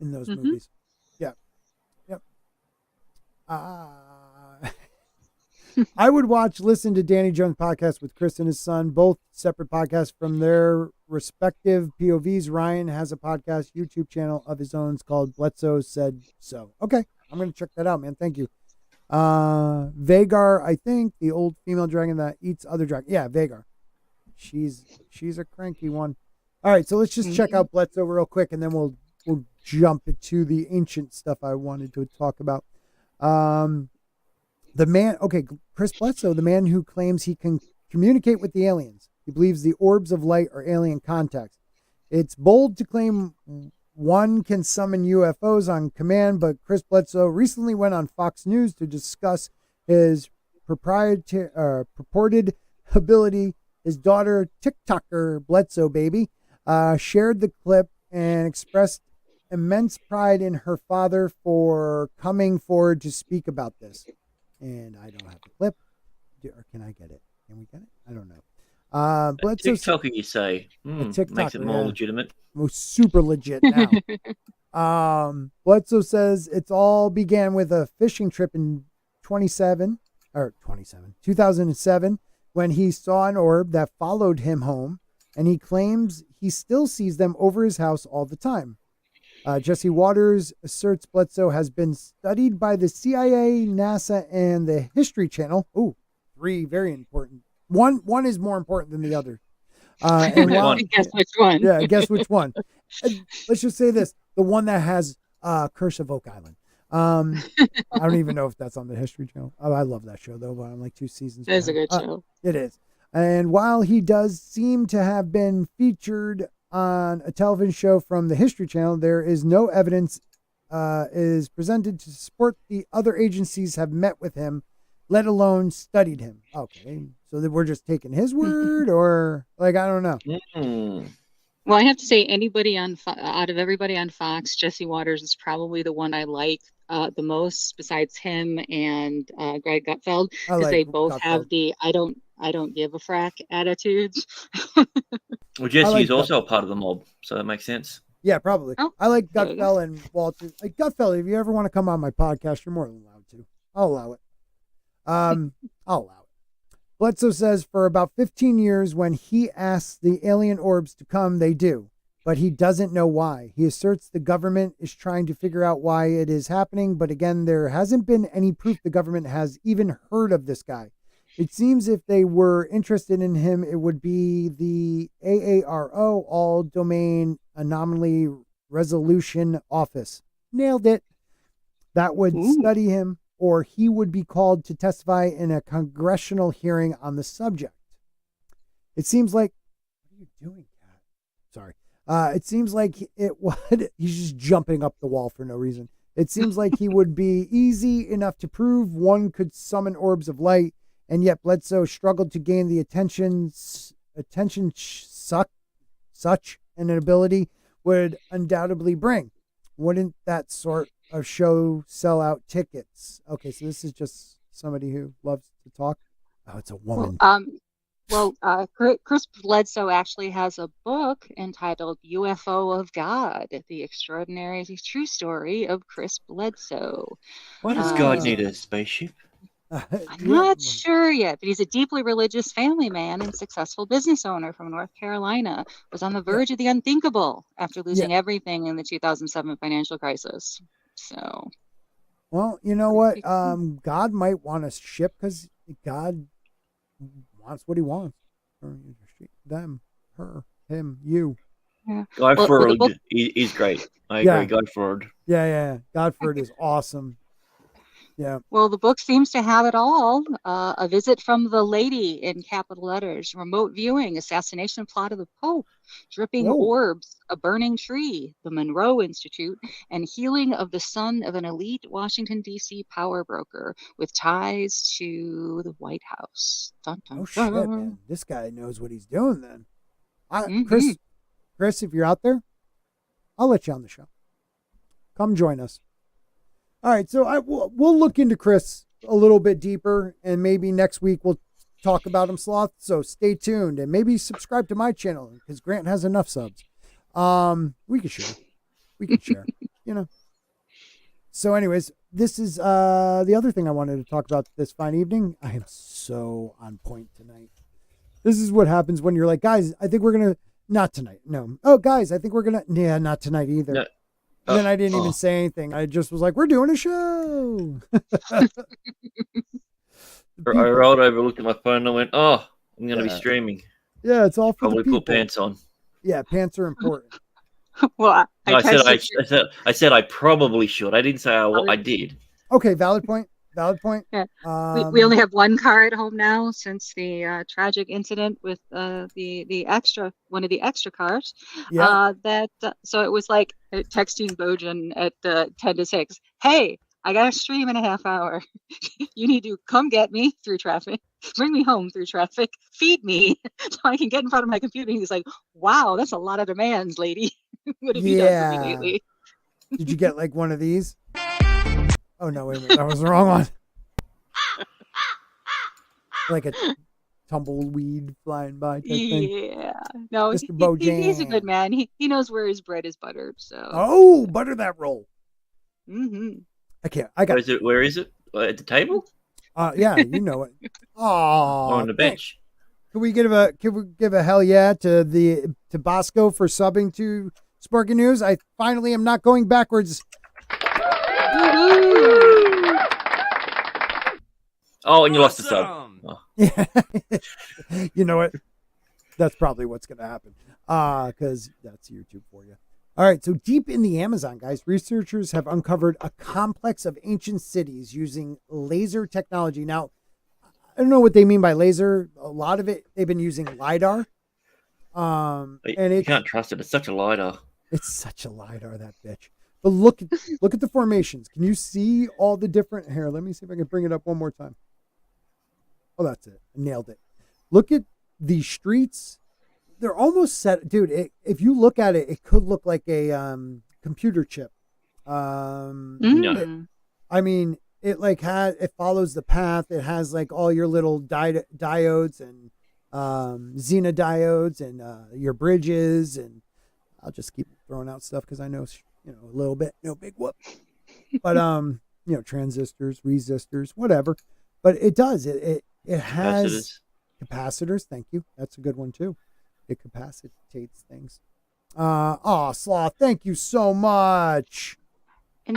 in those movies. Yeah. Yep. I would listen to Danny Jones' podcast with Chris and his son, both separate podcasts from their respective POVs. Ryan has a podcast, YouTube channel of his own. It's called Bledsoe Said So. Okay, I'm going to check that out, man. Thank you. Vagar, I think, the old female dragon that eats other dragons. Yeah, Vagar. She's a cranky one. All right, so let's just check out Bledsoe real quick, and then we'll jump into the ancient stuff I wanted to talk about. The man, Chris Bledsoe, the man who claims he can communicate with the aliens. He believes the orbs of light are alien contacts. It's bold to claim one can summon UFOs on command, but Chris Bledsoe recently went on Fox News to discuss his purported ability. His daughter, TikToker Bledsoe Baby, shared the clip and expressed immense pride in her father for coming forward to speak about this. And I don't have the clip. Or can I get it? Can we get it? I don't know. Bledsoe, TikToker, you say? Makes it more legitimate. Super legit now. Bledsoe says it's all began with a fishing trip in 2007 when he saw an orb that followed him home, and he claims he still sees them over his house all the time. Jesse Waters asserts Bledsoe has been studied by the CIA, NASA, and the History Channel. Ooh, 3 very important. One is more important than the other. Guess which one? Yeah, guess which one. And let's just say this: the one that has Curse of Oak Island. I don't even know if that's on the History Channel. Oh, I love that show though. But I'm like 2 seasons. It's a good show. It is. And while he does seem to have been featured on a television show from the History Channel, there is no evidence is presented to support the other agencies have met with him, let alone studied him. Okay, so that we're just taking his word, or I don't know. Well, I have to say, out of everybody on Fox, Jesse Waters is probably the one I like the most, besides him and Greg Gutfeld, because they both have the I don't give a frack attitudes. Well, Jesse is also a part of the mob, so that makes sense. Yeah, probably. Oh, I like Gutfeld and Walter. Like Gutfeld, if you ever want to come on my podcast, you're more than allowed to. I'll allow it. I'll allow it. Bledsoe says for about 15 years, when he asks the alien orbs to come, they do, but he doesn't know why. He asserts the government is trying to figure out why it is happening, but again, there hasn't been any proof the government has even heard of this guy. It seems if they were interested in him, it would be the AARO, All Domain Anomaly Resolution Office. Nailed it. That would study him, or he would be called to testify in a congressional hearing on the subject. It seems like... What are you doing, Cat? Sorry. It seems like it would... He's just jumping up the wall for no reason. It seems like he would be easy enough to prove one could summon orbs of light, and yet Bledsoe struggled to gain the attention such an ability would undoubtedly bring. Wouldn't that sort of show sell out tickets? Okay, so this is just somebody who loves to talk. Oh, it's a woman. Chris Bledsoe actually has a book entitled UFO of God, The Extraordinary True Story of Chris Bledsoe. Why does God need a spaceship? I'm not sure yet, but he's a deeply religious family man and successful business owner from North Carolina. Was on the verge of the unthinkable after losing everything in the 2007 financial crisis. So, well, you know what? God might want to ship because God wants what he wants. Them, her, him, you. Yeah. Guy Well, Ford the book, is great. I agree. Guy Ford. Yeah. Godford is awesome. Yeah. well, the book seems to have it all. A visit from the lady in capital letters, remote viewing, assassination plot of the Pope, dripping orbs, a burning tree, the Monroe Institute, and healing of the son of an elite Washington, D.C. power broker with ties to the White House. Dun, dun, Oh shit, dun. man! This guy knows what he's doing. Then, Mhm. Chris, if you're out there, I'll let you on the show. Come join us. All right, so we'll look into Chris a little bit deeper, and maybe next week we'll talk about him, Sloth. So stay tuned, and maybe subscribe to my channel because Grant has enough subs. We can share. You know. So, anyways, this is the other thing I wanted to talk about this fine evening. I am so on point tonight. This is what happens when you're like, guys, I think we're gonna not tonight. No. Oh, guys, I think we're gonna not tonight either. No. And then I didn't even say anything. I just was like, we're doing a show. I rolled over, looked at my phone, and I went, "Oh, I'm going to be streaming." Yeah, it's all for Probably the people. put pants on. Yeah, pants are important. Well, I said I probably should. I didn't say I did. Okay, valid point. Yeah. We only have one car at home now since the tragic incident with one of the extra cars. Yeah. So it was like texting Bojan at 10 to 6. Hey, I got a stream in a half hour. You need to come get me through traffic, bring me home through traffic, feed me so I can get in front of my computer. He's like, wow, that's a lot of demands, lady. What have you done for me lately? Did you get like one of these? Oh no, wait a minute, that was the wrong one. Like a tumbleweed flying by type thing. Yeah, no, Mr. Bojan. He's a good man. He knows where his bread is buttered. So. Oh, butter that roll. Mm-hmm. I can't. I got. Where is it? At the table? Yeah, you know it. Oh, on the bench. Can we give a hell yeah to Bosco for subbing to Sparky News? I finally am not going backwards. Oh, and you lost the sub. Oh. Yeah. You know what? That's probably what's going to happen. Because that's YouTube for you. All right. So deep in the Amazon, guys, researchers have uncovered a complex of ancient cities using laser technology. Now, I don't know what they mean by laser. A lot of it, they've been using LiDAR. And you can't trust it. It's such a LiDAR. It's such a LiDAR, that bitch. But look at the formations. Can you see all the different here? Let me see if I can bring it up one more time. Oh, that's it. I nailed it. Look at the streets. They're almost set, dude. If you look at it, it could look like a computer chip. No. I mean, it follows the path. It has like all your little diodes and xenodiodes and your bridges, and I'll just keep throwing out stuff because I know a little bit, no big whoop. But transistors, resistors, whatever. But it does. It has capacitors. Thank you. That's a good one too. It capacitates things. Sloth, thank you so much. And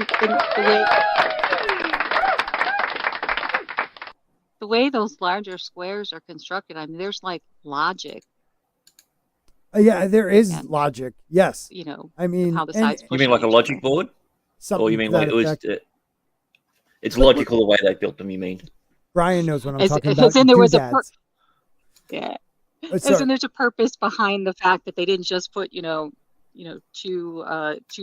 the way those larger squares are constructed, I mean, there's like logic. Yeah, there is logic. Yes. I mean, how the sides you mean like a logic board? Something or you mean like it was? It's logical the way they built them. You mean? Brian knows what I'm talking about. And there was yeah. And there's a purpose behind the fact that they didn't just put two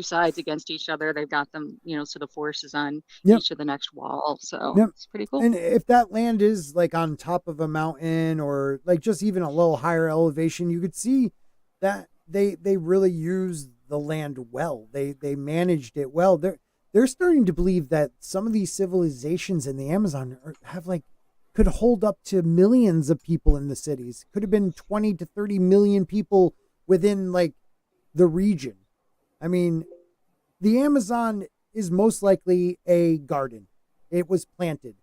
sides against each other. They've got them so the force is on each of the next wall. So it's pretty cool. And if that land is like on top of a mountain or like just even a little higher elevation, you could see that they really used the land well. They managed it well. They're starting to believe that some of these civilizations in the Amazon could hold up to millions of people in the cities. Could have been 20 to 30 million people within like the region. I mean, the Amazon is most likely a garden. It was planted.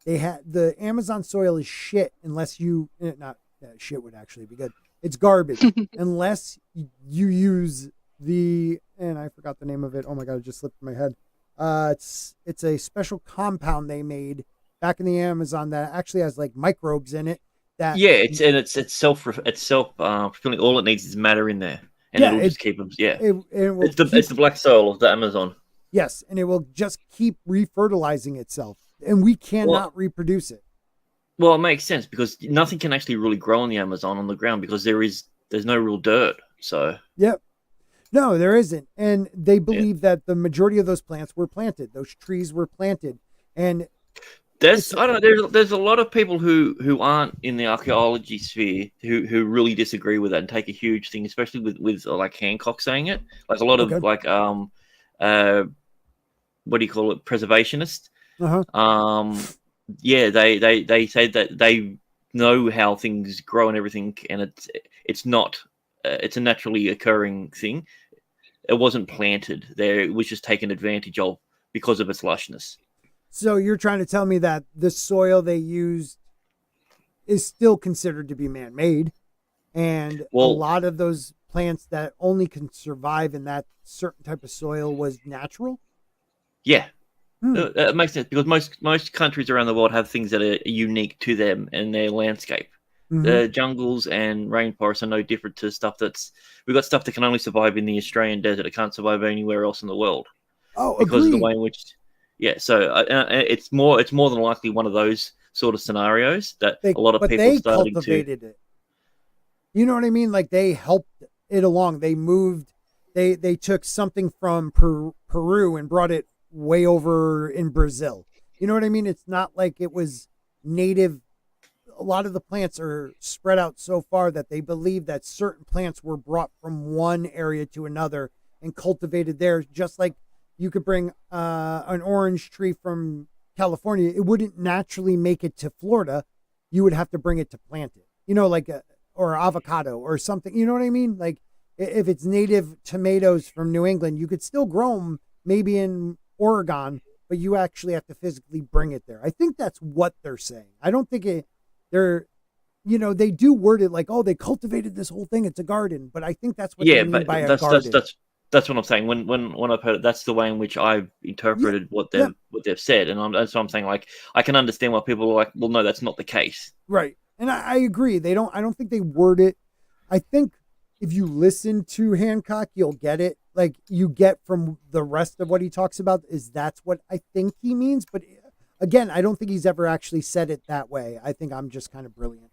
the Amazon soil is shit unless you not shit would actually be good. It's garbage unless you use and I forgot the name of it. Oh my god, it just slipped in my head. It's a special compound they made back in the Amazon that actually has like microbes in it. That it's self fulfilling. All it needs is matter in there, and it'll just keep them. Yeah, it's the black soil of the Amazon. Yes, and it will just keep refertilizing itself, and we cannot reproduce it. Well, it makes sense because nothing can actually really grow in the Amazon on the ground because there's no real dirt. So yep. No, there isn't. And they believe that the majority of those plants were planted. Those trees were planted. And there's a lot of people who aren't in the archaeology sphere who really disagree with that and take a huge thing, especially with like Hancock saying it. Like a lot of like what do you call it, preservationists. Yeah, they say that they know how things grow and everything, and it's not it's a naturally occurring thing. It wasn't planted there; it was just taken advantage of because of its lushness. So you're trying to tell me that the soil they used is still considered to be man-made, and a lot of those plants that only can survive in that certain type of soil was natural? Yeah. It makes sense because most countries around the world have things that are unique to them and their landscape. The jungles and rainforests are no different to stuff we've got stuff that can only survive in the Australian desert. It can't survive anywhere else in the world. Oh, because agreed. of the way in which, so it's more than likely one of those sort of scenarios that a lot of people starting cultivated it. You know what I mean? Like they helped it along. They moved. They took something from Peru and brought it way over in Brazil. You know what I mean? It's not like it was native. A lot of the plants are spread out so far that they believe that certain plants were brought from one area to another and cultivated there. Just like you could bring an orange tree from California, it wouldn't naturally make it to Florida. You would have to bring it to plant it, you know, like or avocado or something. You know what I mean? Like if it's native tomatoes from New England, you could still grow them maybe in Oregon, but you actually have to physically bring it there. I think that's what they're saying. I don't think they do word it like, oh, they cultivated this whole thing. It's a garden, but I think that's what they mean by a garden. That's what I'm saying. When I've heard it, that's the way in which I've interpreted what they've said, and that's what I'm saying. Like I can understand why people are like, well, no, that's not the case. Right, and I agree. I don't think they word it. I think if you listen to Hancock, you'll get it. Like you get from the rest of what he talks about that's what I think he means. But again, I don't think he's ever actually said it that way. I think I'm just kind of brilliant.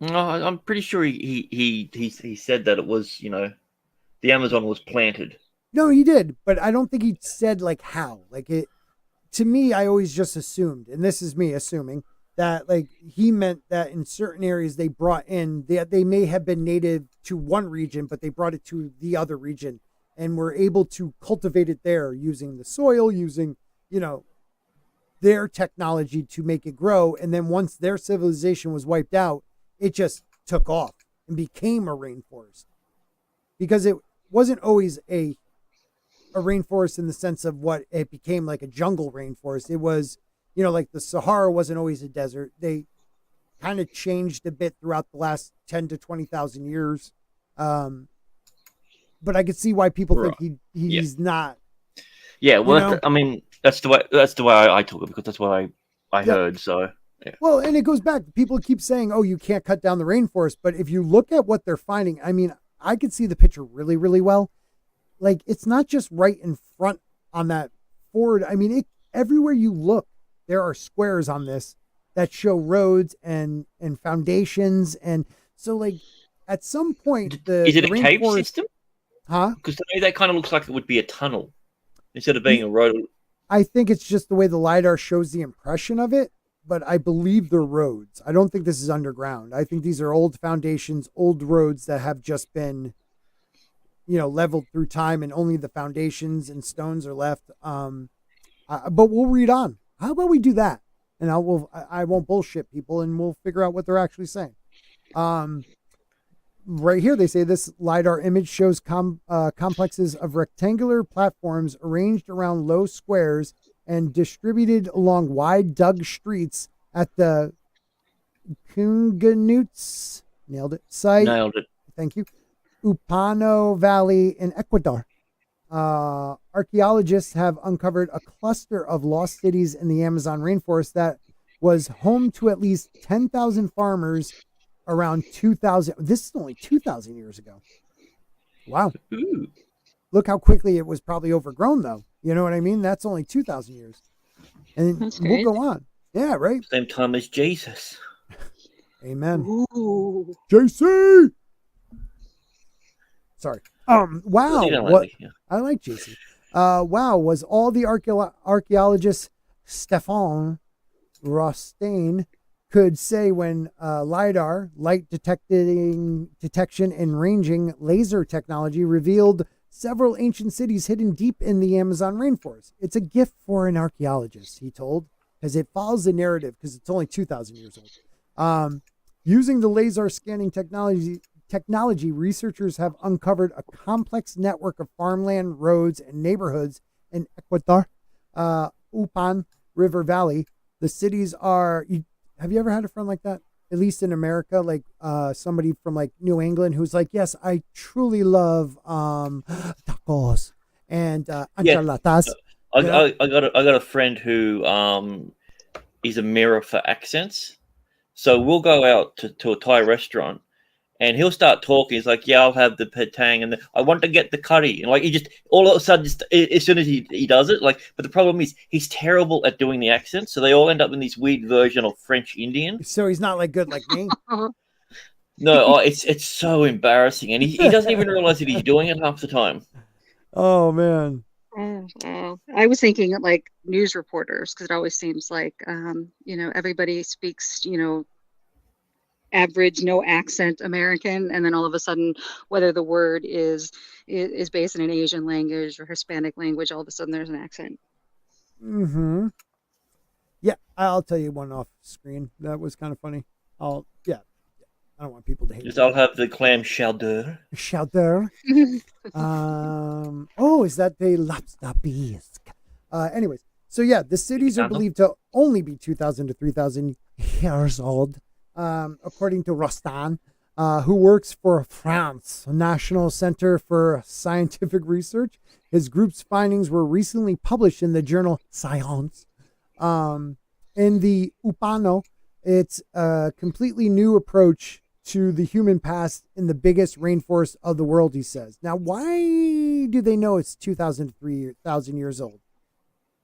No, I'm pretty sure he said that it was, the Amazon was planted. No, he did, but I don't think he said like how. Like it to me, I always just assumed, and this is me assuming, that like he meant that in certain areas they brought in they may have been native to one region, but they brought it to the other region and were able to cultivate it there using the soil, using, their technology to make it grow. And then once their civilization was wiped out, it just took off and became a rainforest, because it wasn't always a rainforest in the sense of what it became, like a jungle rainforest. It was, like the Sahara wasn't always a desert. They kind of changed a bit throughout the last 10 to 20,000 years. But I could see why people think he's not. Yeah, well, that's the way I took it, because that's what I heard. So yeah. Well, and it goes back. People keep saying, "Oh, you can't cut down the rainforest," but if you look at what they're finding, I could see the picture really, really well. Like it's not just right in front on that forward. Everywhere you look, there are squares on this that show roads and foundations, and so like at some point is it a cave system? Huh? Because to me that kind of looks like it would be a tunnel instead of being a road. I think it's just the way the LiDAR shows the impression of it, but I believe they're roads. I don't think this is underground. I think these are old foundations, old roads that have just been, leveled through time, and only the foundations and stones are left. But we'll read on. How about we do that? And I won't bullshit people, and we'll figure out what they're actually saying. Right here, they say this LiDAR image shows complexes of rectangular platforms arranged around low squares and distributed along wide dug streets at the Kunganuts, nailed it, site. Nailed it. Thank you. Upano Valley in Ecuador. Archaeologists have uncovered a cluster of lost cities in the Amazon rainforest that was home to at least 10,000 farmers around 2,000. This is only 2,000 years ago. Wow. Ooh. Look how quickly it was probably overgrown, though. You know what I mean? That's only 2,000 years. And That's we'll great. go on. Yeah, right? Same time as Jesus. Amen. Ooh. JC! Sorry. Wow. You don't like What? me, yeah. I like JC. Wow. Was all the archaeologists Stefan Rostein could say when LiDAR, light detection and ranging laser technology, revealed several ancient cities hidden deep in the Amazon rainforest. It's a gift for an archaeologist, he told, because it follows the narrative because it's only 2,000 years old. Using the laser scanning technology, researchers have uncovered a complex network of farmland, roads, and neighborhoods in Ecuador, Upan River Valley. The cities are, have you ever had a friend like that? At least in America, like somebody from like New England who's like, yes, I truly love tacos and enchiladas. I got a friend who is a mirror for accents. So we'll go out to a Thai restaurant, and he'll start talking. He's like, "Yeah, I'll have the petang, and I want to get the curry." And like, he just all of a sudden, just as soon as he does it, like. But the problem is, he's terrible at doing the accents, so they all end up in this weird version of French Indian. So he's not like good like me. No, it's so embarrassing, and he doesn't even realize that he's doing it half the time. Oh man. Oh, wow. I was thinking like news reporters, because it always seems like, everybody speaks, average, no accent American. And then all of a sudden, whether the word is based in an Asian language or Hispanic language, all of a sudden there's an accent. Mm-hmm. Yeah, I'll tell you one off screen. That was kind of funny. I don't want people to hate Just me. I'll have the clam chowder. Chowder. Is that the lobster bisque? Anyways, so yeah, the cities are believed to only be 2,000 to 3,000 years old, according to Rostan, who works for France National Center for Scientific Research. His group's findings were recently published in the journal Science. In the Upano, it's a completely new approach to the human past in the biggest rainforest of the world, he says. Now, why do they know it's 2,000 to 3,000 years old?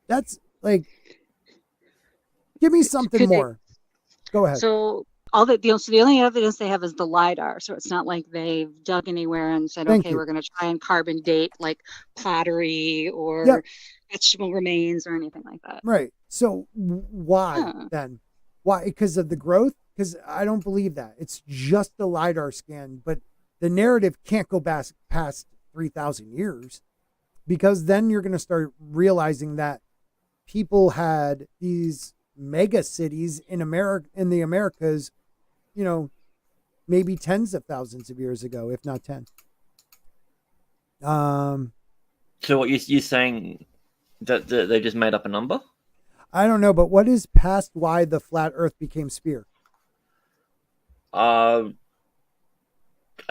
That's like, give me something more. Go ahead. So the only evidence they have is the LiDAR. So it's not like they've dug anywhere and said, we're going to try and carbon date like pottery or vegetable remains or anything like that. Right. So why then? Why? Because of the growth? Because I don't believe that. It's just the LiDAR scan, but the narrative can't go past 3,000 years, because then you're going to start realizing that people had these mega cities in the Americas, maybe tens of thousands of years ago, if not 10. So what you're saying that they just made up a number? I don't know, but what is past why the flat Earth became sphere? I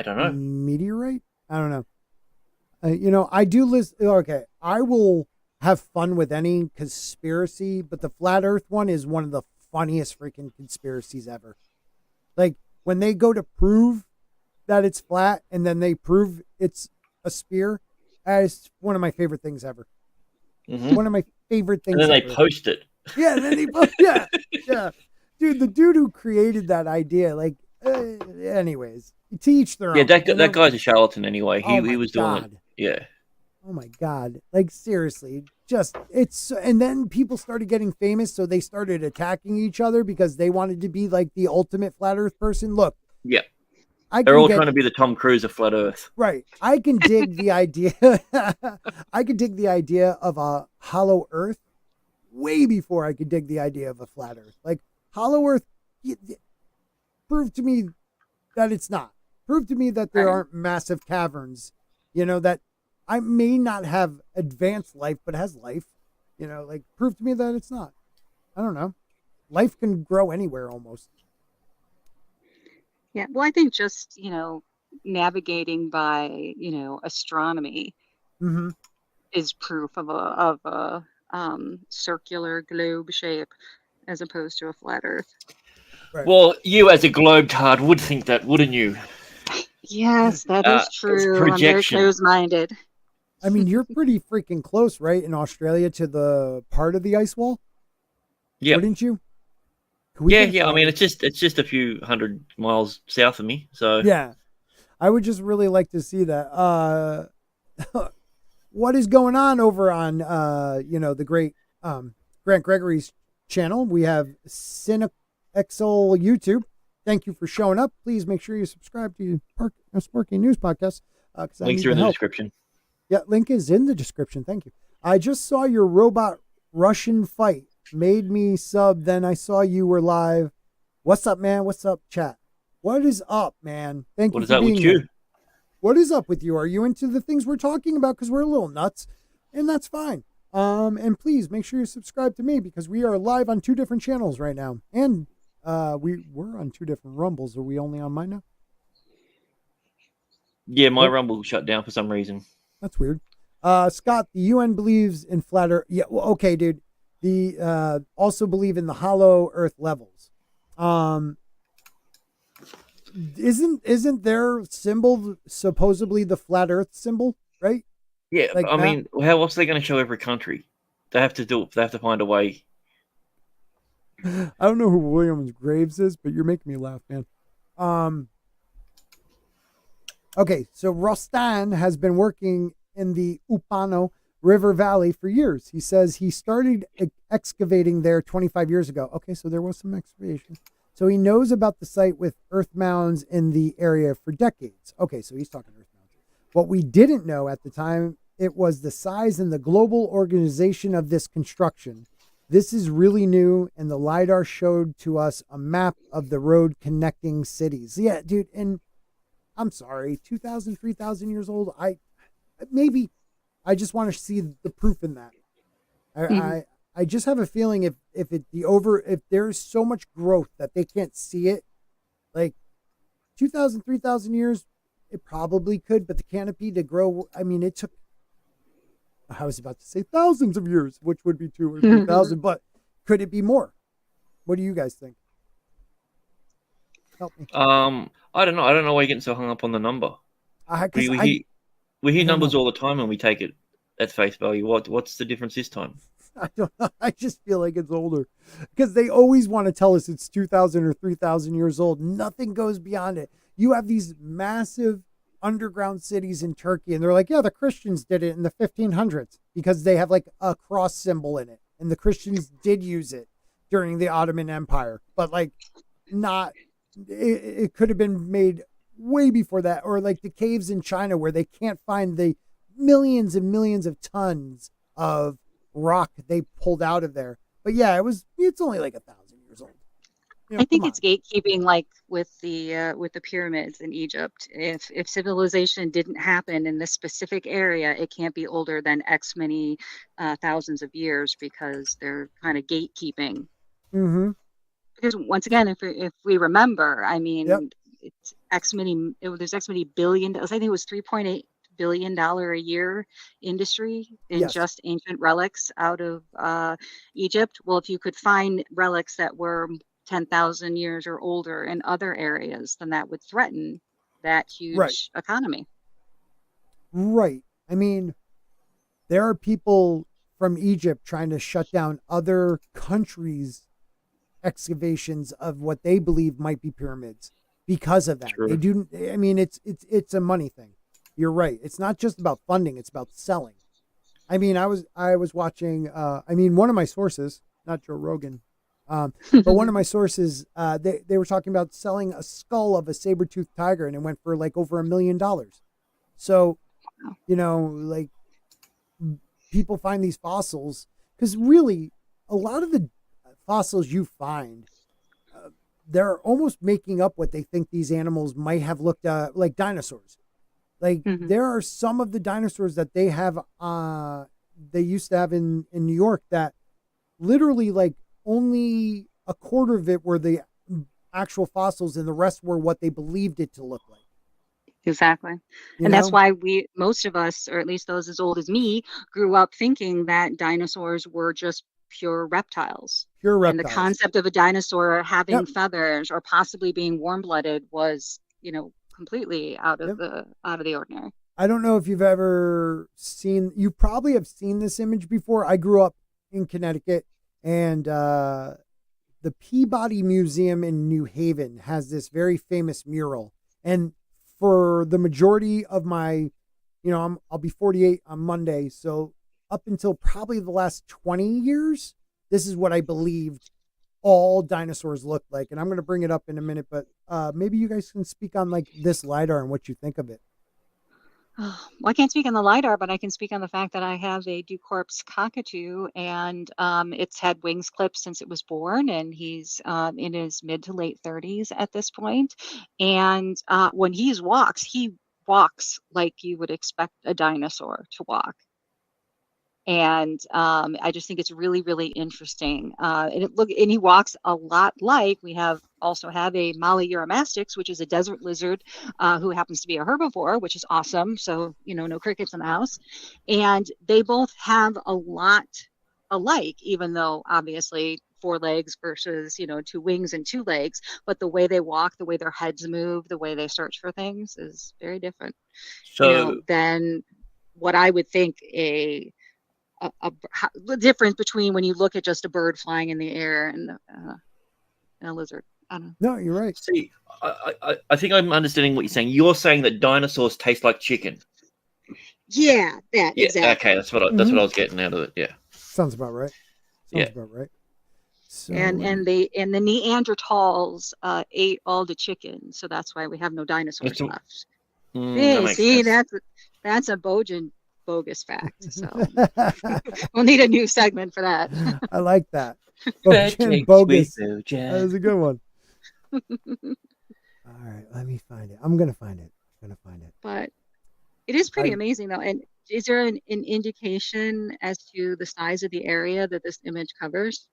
don't know. Meteorite? I don't know. I do list. Okay, I will have fun with any conspiracy, but the flat Earth one is one of the funniest freaking conspiracies ever. Like when they go to prove that it's flat and then they prove it's a sphere, it's one of my favorite things ever. Mm-hmm. One of my favorite things. And then ever. they post it. Yeah, and then yeah. Dude, the dude who created that idea, like, anyways, to each their own. Yeah, that guy's a charlatan anyway. He was doing it. Yeah. Oh my God. Like, seriously, and then people started getting famous, so they started attacking each other because they wanted to be like the ultimate flat Earth person. Look. Yeah. They're all trying to be the Tom Cruise of flat Earth. Right. I can dig the idea. I could dig the idea of a hollow Earth way before I could dig the idea of a flat Earth. Like, hollow Earth, prove to me that it's not. Prove to me that there aren't massive caverns, that I may not have advanced life, but has life. You know, like prove to me that it's not. I don't know. Life can grow anywhere almost. Yeah, well, I think just, navigating by, astronomy Mm-hmm. is proof of a circular globe shape as opposed to a flat Earth. Right. Well, you as a globetard would think that, wouldn't you? Yes, that is It's true. I'm very projection. close-minded. I mean, you're pretty freaking close, right, in Australia to the part of the ice wall, Yeah, wouldn't you? Can we yeah, get a yeah. I mean, flight? it's just a few hundred miles south of me. So Yeah, I would just really like to see that. What is going on over on the great Grant Gregory's channel? We have Cinexel YouTube. Thank you for showing up. Please make sure you subscribe to Sparky News Podcast because I links need are the in the help. description. Yeah, link is in the description. Thank you. I just saw your robot Russian fight. Made me sub. Then I saw you were live. What's up, man? What's up, chat? What is up, man? Thank What you is for that being with you? here. What is up with you? Are you into the things we're talking about? Because we're a little nuts, and that's fine. And please make sure you subscribe to me because we are live on 2 different channels right now, and we're on 2 different Rumbles. Are we only on mine now? Yeah, my What? Rumble shut down for some reason. That's weird. Scott, the UN believes in flat Earth. Yeah, well, okay, dude. The also believe in the hollow Earth levels. Isn't their symbol supposedly the flat Earth symbol, right? Yeah, Like I map? mean, how else are they going to show every country? They have to do it. They have to find a way. I don't know who Williams Graves is, but you're making me laugh, man. Okay, so Rostan has been working in the Upano River Valley for years. He says he started excavating there 25 years ago. Okay, so there was some excavation. So he knows about the site with earth mounds in the area for decades. Okay, so he's talking earth mounds. What we didn't know at the time, it was the size and the global organization of this construction. This is really new, and the LiDAR showed to us a map of the road connecting cities. Yeah, dude, and I'm sorry, 2,000, 3,000 years old. I just want to see the proof in that. I just have a feeling if there's so much growth that they can't see it, like 2,000, 3,000 years, it probably could, but the canopy to grow, I mean, it took, I was about to say thousands of years, which would be 2 or 3,000, but could it be more? What do you guys think? Help me. I don't know. I don't know why you're getting so hung up on the number. We hear numbers all the time and we take it at face value. What's the difference this time? I don't know. I just feel like it's older because they always want to tell us it's 2,000 or 3,000 years old. Nothing goes beyond it. You have these massive underground cities in Turkey, and they're like, yeah, the Christians did it in the 1500s because they have like a cross symbol in it. And the Christians did use it during the Ottoman Empire, but like it could have been made way before that. Or like the caves in China where they can't find the millions and millions of tons of rock they pulled out of there. But yeah, it's only like 1,000 years old. I think it's gatekeeping, like with the pyramids in Egypt. If civilization didn't happen in this specific area, it can't be older than X many thousands of years because they're kind of gatekeeping. Mm-hmm. Because once again, if we remember, I mean, Yep. it's there's X many billion. I think it was $3.8 billion a year industry in just ancient relics out of Egypt. Well, if you could find relics that were 10,000 years or older in other areas, then that would threaten that huge economy. Right. I mean, there are people from Egypt trying to shut down other countries' excavations of what they believe might be pyramids because of that. True. They do. I mean, it's a money thing. You're right. It's not just about funding. It's about selling. I mean, I was watching, one of my sources, not Joe Rogan, but one of my sources, they were talking about selling a skull of a saber-toothed tiger, and it went for like over $1 million. So, like people find these fossils because really a lot of the fossils you find, they're almost making up what they think these animals might have looked like dinosaurs. Like there are some of the dinosaurs that they have they used to have in New York that literally like only a quarter of it were the actual fossils and the rest were what they believed it to look like. Exactly. And that's why most of us, or at least those as old as me, grew up thinking that dinosaurs were just pure reptiles. And the concept of a dinosaur having feathers or possibly being warm-blooded was, completely out of the ordinary. I don't know if you've ever seen, you probably have seen this image before. I grew up in Connecticut, and the Peabody Museum in New Haven has this very famous mural. And for the majority of my, I'll be 48 on Monday. So up until probably the last 20 years, this is what I believed all dinosaurs looked like. And I'm going to bring it up in a minute, but maybe you guys can speak on like this LiDAR and what you think of it. Well, I can't speak on the LiDAR, but I can speak on the fact that I have a Ducorp's cockatoo, and it's had wings clipped since it was born, and he's in his mid to late 30s at this point. And when he walks like you would expect a dinosaur to walk. And I just think it's really, really interesting. And he walks a lot like we also have a Mali uromastix, which is a desert lizard who happens to be a herbivore, which is awesome. So, no crickets in the house. And they both have a lot alike, even though obviously 4 legs versus, 2 wings and 2 legs. But the way they walk, the way their heads move, the way they search for things is very different. Than what I would think the difference between when you look at just a bird flying in the air and a lizard. I don't know. No, you're right. See, I think I'm understanding what you're saying. You're saying that dinosaurs taste like chicken. Yeah, exactly. Okay, that's what I was getting out of it. Yeah, sounds about right. About right. So, and the Neanderthals ate all the chicken, so that's why we have no dinosaurs left. That's a bogus fact. So we'll need a new segment for that. I like that. Bogus. That was a good one. All right, let me find it. I'm gonna find it. But it is pretty amazing though. And is there an indication as to the size of the area that this image covers?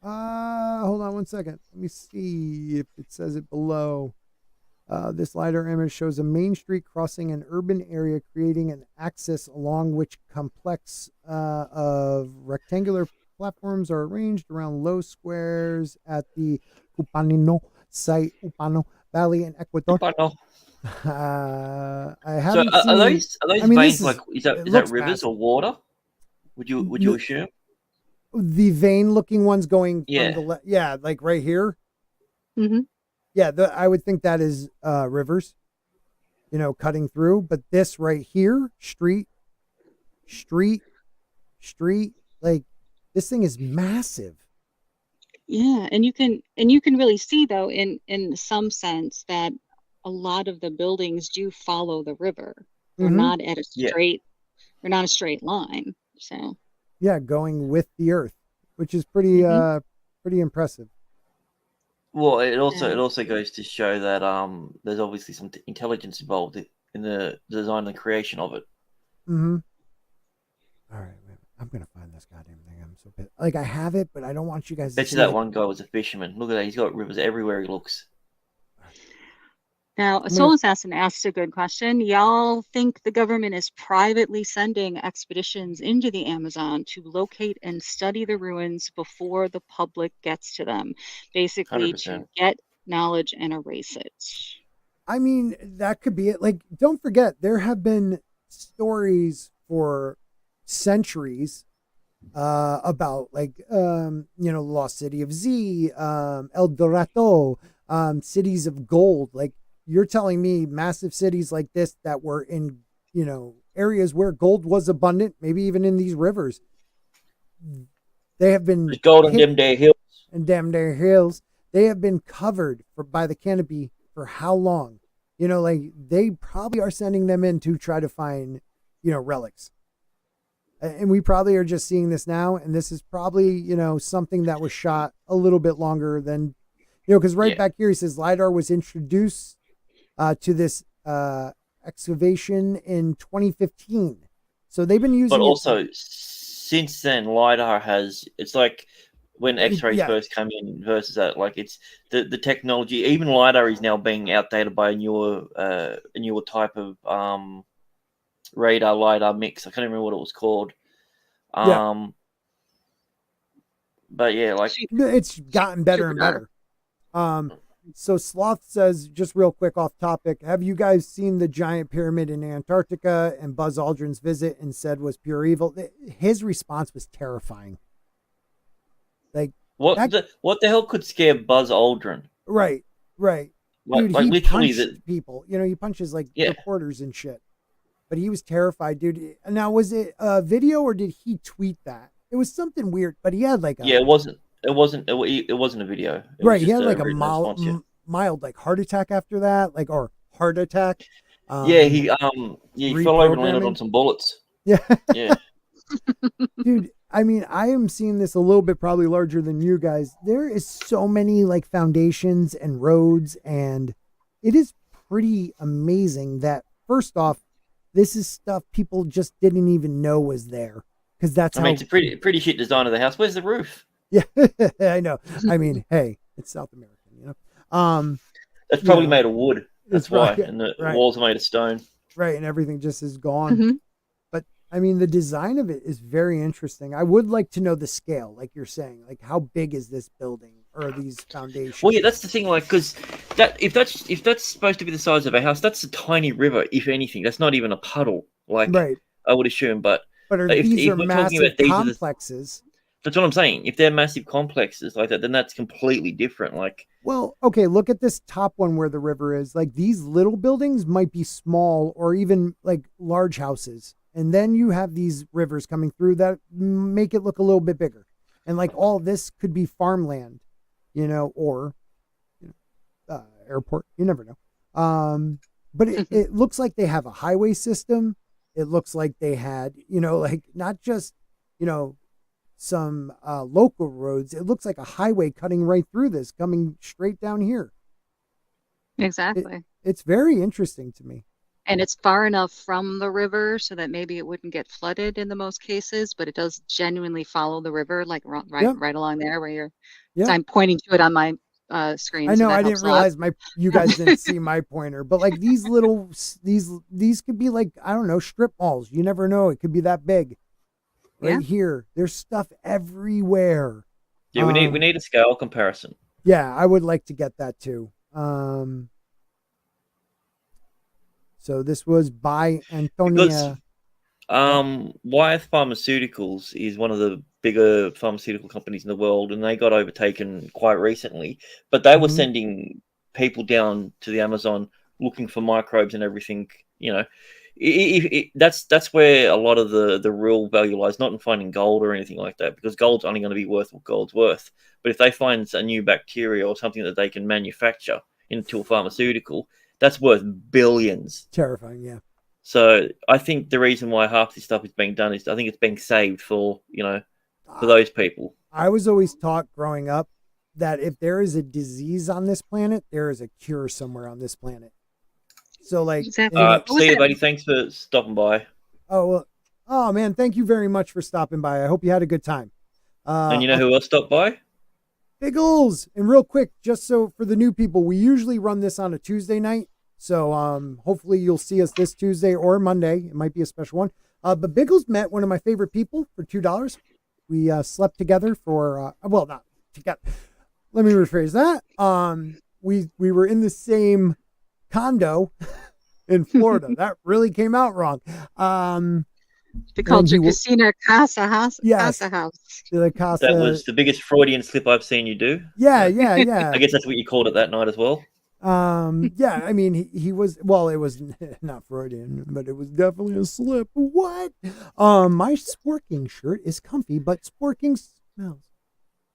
Hold on one second. Let me see if it says it below. This LiDAR image shows a main street crossing an urban area, creating an axis along which complex of rectangular platforms are arranged around low squares at the Upanino site, Upano Valley in Ecuador. I haven't seen. Are those veins like is that rivers massive. Or water? Would you assume? The vein-looking ones going from the like right here. Mm-hmm. Yeah, I would think that is rivers, cutting through. But this right here, street, like this thing is massive. Yeah, and you can really see though in some sense that a lot of the buildings do follow the river. They're not at a straight. They're not a straight line. So. Yeah, going with the earth, which is pretty impressive. Well, it also goes to show that there's obviously some intelligence involved in the design and creation of it. Mm-hmm. All right, man. I'm gonna find this goddamn thing. I'm so pissed. Like I have it, but I don't want you guys to see that one guy was a fisherman. Look at that. He's got rivers everywhere he looks. Now, Soul Assassin asked a good question. Y'all think the government is privately sending expeditions into the Amazon to locate and study the ruins before the public gets to them, basically 100%. To get knowledge and erase it? I mean, that could be it. Like, don't forget, there have been stories for centuries about, like, Lost City of Z, El Dorado, cities of gold. Like, you're telling me massive cities like this that were in, areas where gold was abundant, maybe even in these rivers. They have been gold in them there hills. And damn their hills. They have been covered by the canopy for how long? Like they probably are sending them in to try to find, relics. And we probably are just seeing this now. And this is probably, something that was shot a little bit longer than, because back here he says LiDAR was introduced to this excavation in 2015. So they've been using But it. also, since then, LiDAR has... It's like when X-rays first come in versus that. Like, it's the technology... Even LiDAR is now being outdated by a newer type of radar LiDAR mix. I can't remember what it was called. But yeah, like... It's gotten better and better. So Sloth says, just real quick off topic, have you guys seen the giant pyramid in Antarctica and Buzz Aldrin's visit and said was pure evil? His response was terrifying. Like what the hell could scare Buzz Aldrin? Right. Dude, like he literally punched people. You know, he punches like reporters and shit. But he was terrified, dude. Now, was it a video or did he tweet that? It was something weird, but he had like a... It wasn't a video. He had like a mild like heart attack after that, like, or heart attack. He fell over and landed on some bullets. Yeah. Yeah. Dude, I mean, I am seeing this a little bit probably larger than you guys. There is so many like foundations and roads, and it is pretty amazing that, first off, this is stuff people just didn't even know was there. Because that's I mean, it's a pretty shit design of the house. Where's the roof? Yeah, I know. I mean, hey, it's South American, you know. That's probably made of wood. That's why. Right. And the walls are made of stone. Right, and everything just is gone. But I mean, the design of it is very interesting. I would like to know the scale, like you're saying. Like, how big is this building or these foundations? Well, yeah, that's the thing. Like, because if that's supposed to be the size of a house, that's a tiny river. If anything, that's not even a puddle. Like, right. I would assume, but these are massive complexes. That's what I'm saying. If they're massive complexes like that, then that's completely different. Like, well, okay, look at this top one where the river is. Like, these little buildings might be small or even like large houses. And then you have these rivers coming through that make it look a little bit bigger. And like all this could be farmland, you know, or airport. You never know. But it looks like they have a highway system. It looks like they had, you know, like not just, you know, some local roads. It looks like a highway cutting right through this, coming straight down here. Exactly. It's very interesting to me. And it's far enough from the river so that maybe it wouldn't get flooded in the most cases, but it does genuinely follow the river, like right along there where you're. So I'm pointing to it on my screen. I know. So I didn't realize you guys didn't see my pointer, but like these little these could be like, I don't know, strip malls. You never know. It could be that big. Right here, there's stuff everywhere. Yeah, we need a scale comparison. Yeah, I would like to get that too. So this was by Antonia. Because, Wyeth Pharmaceuticals is one of the bigger pharmaceutical companies in the world, and they got overtaken quite recently. But they were sending people down to the Amazon looking for microbes and everything. You know, that's where a lot of the real value lies, not in finding gold or anything like that, because gold's only going to be worth what gold's worth. But if they find a new bacteria or something that they can manufacture into a pharmaceutical, that's worth billions. Terrifying, yeah. So I think the reason why half this stuff is being done is I think it's being saved for, you know, for those people. I was always taught growing up that if there is a disease on this planet, there is a cure somewhere on this planet. So like, see you, buddy. Thanks for stopping by. Oh, well, oh man, thank you very much for stopping by. I hope you had a good time. And you know who else stopped by? Biggles. And real quick, just so for the new people, we usually run this on a Tuesday night. So hopefully you'll see us this Tuesday or Monday. It might be a special one. But Biggles met one of my favorite people for $2. We slept together for, well, not together. Let me rephrase that. We were in the same condo in Florida. That really came out wrong. They called your casino Casa House. Yes. Casa House. That was the biggest Freudian slip I've seen you do. Yeah. I guess that's what you called it that night as well. Yeah, I mean, he was, well, it was not Freudian, but it was definitely a slip. What? My sporking shirt is comfy, but sporking smells.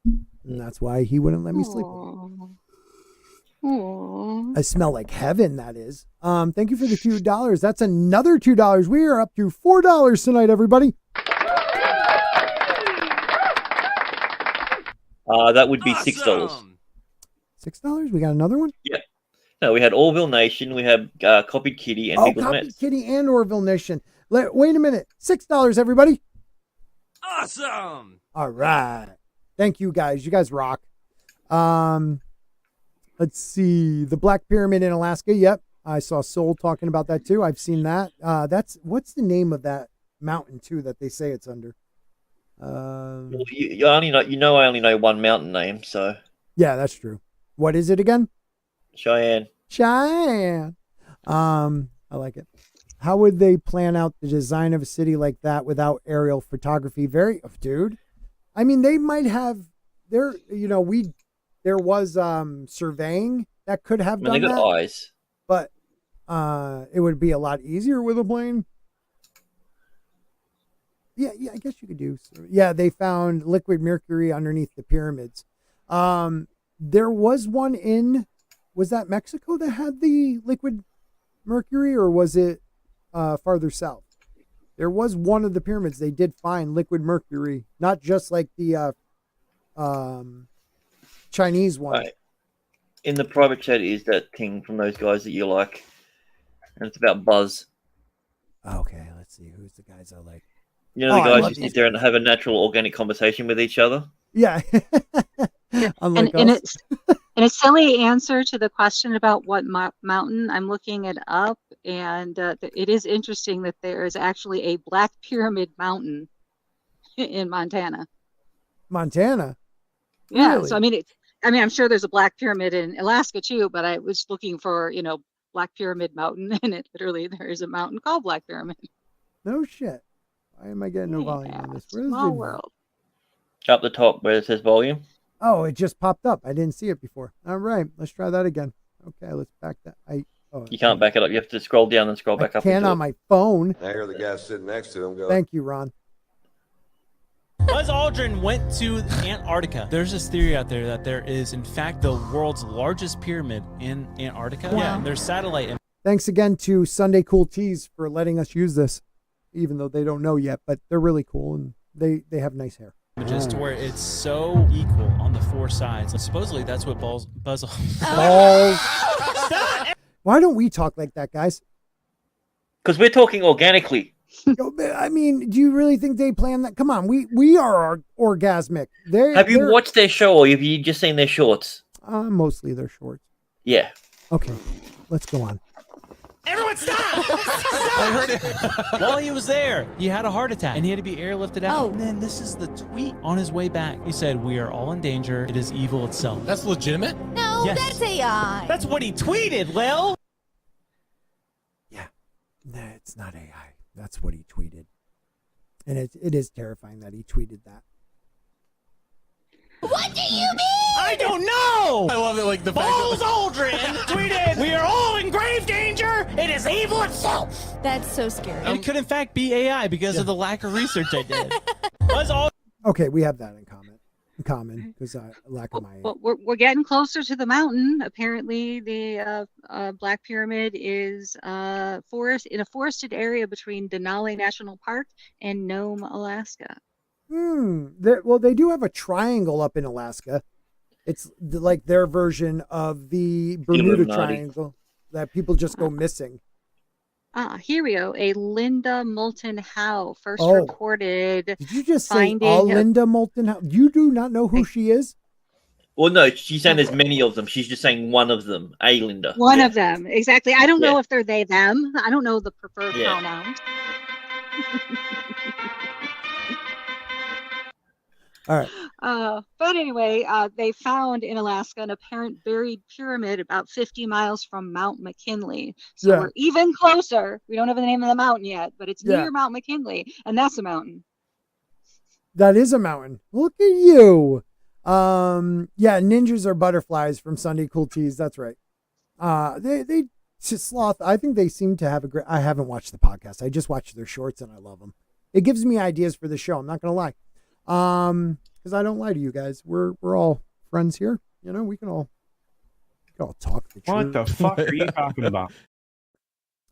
And that's why he wouldn't let me sleep with me. I smell like heaven, that is. Thank you for the $2. That's another $2. We are up to $4 tonight, everybody. That would be $6. $6? We got another one? Yeah. No, we had Orville Nation, we had Copied Kitty, and Nichols Copied Mets. Kitty and Orville Nation. Wait a minute. $6, everybody. Awesome. All right. Thank you guys. You guys rock. Let's see. The Black Pyramid in Alaska. Yep. I saw Soul talking about that too. I've seen that. What's the name of that mountain too that they say it's under? Well, you only know, I only know one mountain name, so. Yeah, that's true. What is it again? Cheyenne. I like it. How would they plan out the design of a city like that without aerial photography? Dude. I mean, they might have there was surveying that could have done they got that, eyes. but it would be a lot easier with a plane. Yeah, I guess you could do. Yeah, they found liquid mercury underneath the pyramids. There was one was that Mexico that had the liquid mercury, or was it farther south? There was one of the pyramids they did find liquid mercury, not just like the Chinese one. Right. In the private chat is that thing from those guys that you like, and it's about Buzz. Okay, let's see. Who's the guys I like? You know, the guys who sit there and have a natural, organic conversation with each other. Yeah. and a silly answer to the question about what mountain, I'm looking it up, and it is interesting that there is actually a Black Pyramid Mountain in Montana. Montana? Yeah. Really? So I'm sure there's a Black Pyramid in Alaska too, but I was looking for Black Pyramid Mountain, and there is a mountain called Black Pyramid. No shit. Why am I getting no volume on this? Where's Small world. Up the top where it says volume. Oh, it just popped up. I didn't see it before. All right, let's try that again. Okay, let's back that. You can't back it up. You have to scroll down and scroll back up. I can on my phone. I hear the guy sitting next to him go. Thank you, Ron. Buzz Aldrin went to Antarctica. There's this theory out there that there is, in fact, the world's largest pyramid in Antarctica. Wow. Yeah, there's satellite. Thanks again to Sunday Cool Teas for letting us use this, even though they don't know yet, but they're really cool and they have nice hair. Just to where it's so equal on the four sides. And supposedly that's what Buzz. Balls. Why don't we talk like that, guys? Because we're talking organically. I mean, do you really think they plan that? Come on, we are orgasmic. Have you watched their show, or have you just seen their shorts? Mostly their shorts. Yeah. Okay, let's go on. Everyone stop! I heard it. While he was there, he had a heart attack and he had to be airlifted out. Oh. And then this is the tweet on his way back. He said, "We are all in danger. It is evil itself." That's legitimate? No, Yes. that's AI. That's what he tweeted, Lil. Yeah, nah, it's not AI. That's what he tweeted, and it is terrifying that he tweeted that. What do you mean? I don't know. I love it, like the Balls Aldrin tweeted, "We are all in grave danger. It is evil itself." That's so scary. And it could in fact be AI because of the lack of research I did. Buzz Aldrin. Okay, we have that in common because I lack of my. Well, we're getting closer to the mountain. Apparently, the Black Pyramid is in a forested area between Denali National Park and Nome, Alaska. They do have a triangle up in Alaska. It's like their version of the Bermuda Triangle that people just go missing. Here we go. A Linda Moulton Howe first reported. Did you just say Linda Moulton Howe? You do not know who she is? Well, no, she's saying there's many of them. She's just saying one of them, a Linda. One of them, exactly. I don't know if they're they, them. I don't know the preferred pronouns. All right. But anyway, they found in Alaska an apparent buried pyramid about 50 miles from Mount McKinley. So we're even closer. We don't have the name of the mountain yet, but it's near Mount McKinley, and that's a mountain. That is a mountain. Look at you. Ninjas are butterflies from Sunday Cool Teas. That's right. They sloth. I think they seem to have a great. I haven't watched the podcast. I just watched their shorts and I love them. It gives me ideas for the show. I'm not gonna lie. Because I don't lie to you guys. We're all friends here. You know, we can all talk the truth. What the fuck are you talking about?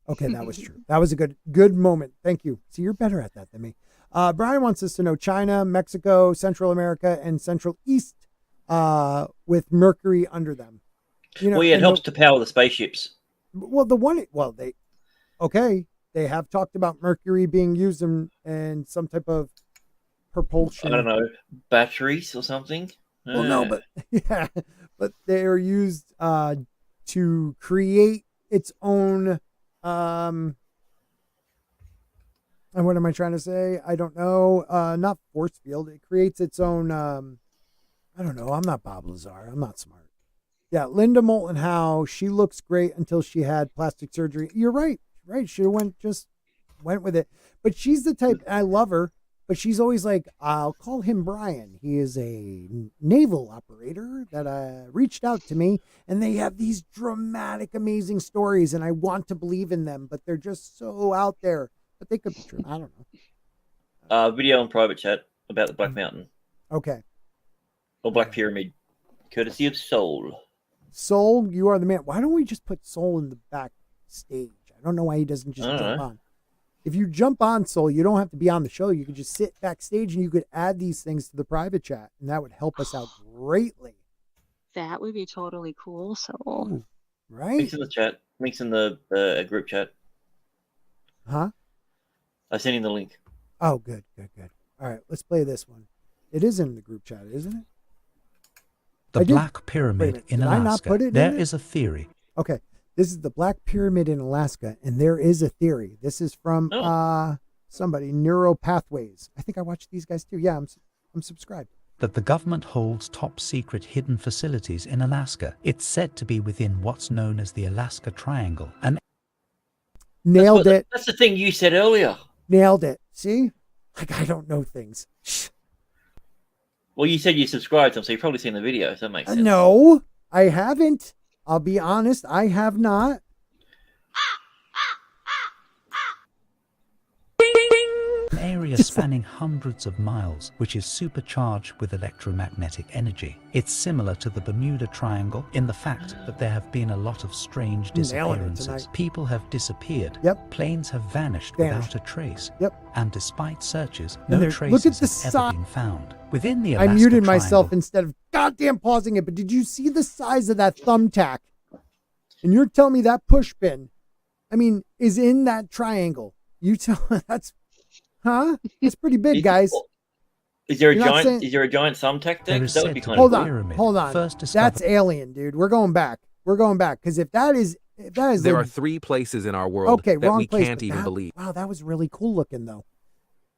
Okay, that was true. That was a good moment. Thank you. See, you're better at that than me. Brian wants us to know China, Mexico, Central America, and Central East with Mercury under them. You know, Well, yeah, it helps to power the spaceships. Well, they have talked about Mercury being used in some type of propulsion. I don't know, batteries or something. Well, no, but yeah, but they are used to create its own. And what am I trying to say? I don't know. Not force field. It creates its own. I don't know. I'm not Bob Lazar. I'm not smart. Yeah, Linda Moulton Howe. She looks great until she had plastic surgery. You're right. Right. She went with it. But she's the type. I love her. But she's always like, I'll call him Brian. He is a naval operator that reached out to me, and they have these dramatic, amazing stories, and I want to believe in them, but they're just so out there. But they could be true. I don't know. Video in private chat about the Black Mountain. Okay. Or Black Pyramid. Courtesy of Soul. Soul, you are the man. Why don't we just put Soul in the backstage? I don't know why he doesn't just jump on. If you jump on Soul, you don't have to be on the show. You could just sit backstage and you could add these things to the private chat, and that would help us out greatly. That would be totally cool. So, ooh, right? Links in the chat. Links in the group chat. Huh? I sent in the link. Oh, good. All right, let's play this one. It is in the group chat, isn't it? The Black Pyramid in Alaska. There is a theory. Okay. This is the Black Pyramid in Alaska, and there is a theory. This is from somebody, Neuro Pathways. I think I watched these guys too. Yeah, I'm subscribed. That the government holds top secret hidden facilities in Alaska. It's said to be within what's known as the Alaska Triangle. And nailed it. That's the thing you said earlier. Nailed it. See? Like, I don't know things. Well, you said you subscribed to them, so you've probably seen the video, so that makes sense. No, I haven't. I'll be honest, I have not. An area spanning hundreds of miles, which is supercharged with electromagnetic energy. It's similar to the Bermuda Triangle in the fact that there have been a lot of strange disappearances. People have disappeared. Yep. Planes have vanished without a trace. Yep. And despite searches, no traces look at the have ever been found. Within the Alaska I muted Triangle, myself instead of goddamn pausing it, but did you see the size of that thumbtack? And you're telling me that push pin, I mean, is in that triangle. You tell that's, huh? It's pretty big, guys. Is there a giant thumbtack there? That would be kind of cool. Hold on. That's alien, dude. We're going back. Because if that is there are 3 places in our world that we can't even believe. Wow, that was really cool looking though.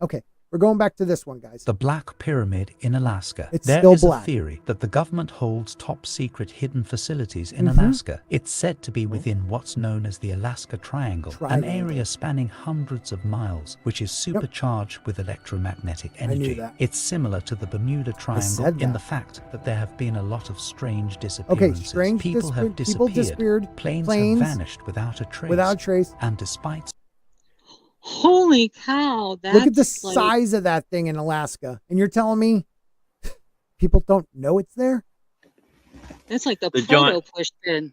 Okay. We're going back to this one, guys. The Black Pyramid in Alaska. There is a theory that the government holds top secret hidden facilities in Alaska. It's said to be within what's known as the Alaska Triangle, an area spanning hundreds of miles, which is supercharged with electromagnetic energy. It's similar to the Bermuda Triangle in the fact that there have been a lot of strange disappearances. People have disappeared. Planes have vanished without a trace. And despite holy cow! Look at the size of that thing in Alaska, and you're telling me people don't know it's there? That's like the Pluto push pin.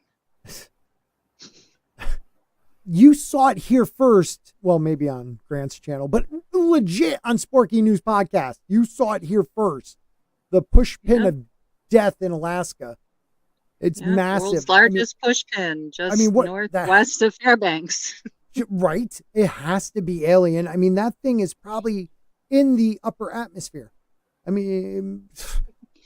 You saw it here first. Well, maybe on Grant's channel, but legit on Sparky News Podcast. You saw it here first. The push pin of death in Alaska. It's massive. World's largest push pin, just northwest of Fairbanks. Right. It has to be alien. I mean, that thing is probably in the upper atmosphere. I mean,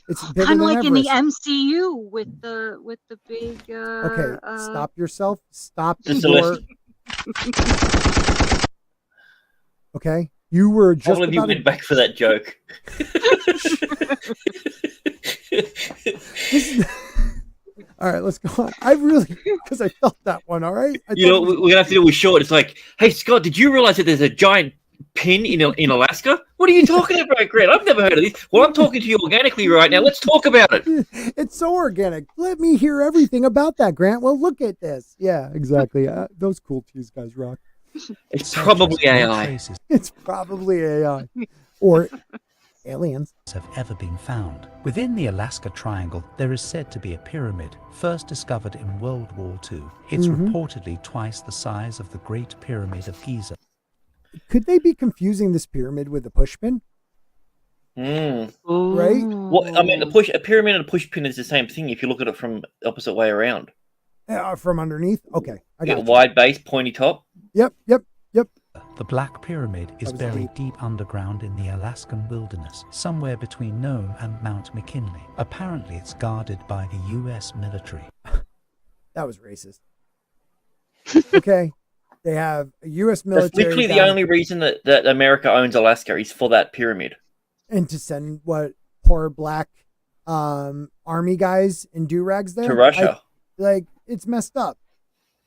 it's bigger kind of than like Everest. in the MCU with the big. Okay, stop yourself. Stop your. Okay, you were just. I believe you went back for that joke. All right, let's go on. I really, because I felt that one. All right. We're gonna have to do it short. It's like, hey Scott, did you realize that there's a giant pin in Alaska? What are you talking about, Grant? I've never heard of this. Well, I'm talking to you organically right now. Let's talk about it. It's so organic. Let me hear everything about that, Grant. Well, look at this. Yeah, exactly. Those cool teas guys rock. It's probably AI. It's probably AI or aliens have ever been found. Within the Alaska Triangle, there is said to be a pyramid, first discovered in World War II. It's reportedly twice the size of the Great Pyramid of Giza. Could they be confusing this pyramid with the pushpin? Mm. Right? Well, I mean, a pyramid and a push pin is the same thing if you look at it from the opposite way around. From underneath? Okay, I got you. Wide base, pointy top. Yep. The Black Pyramid is was buried deep underground in the Alaskan wilderness, somewhere between Nome and Mount McKinley. Apparently, it's guarded by the U.S. military. That was racist. Okay. They have a U.S. military. That's literally the only reason that America owns Alaska is for that pyramid. And to send what poor black army guys in do-rags there? To Russia. It's messed up.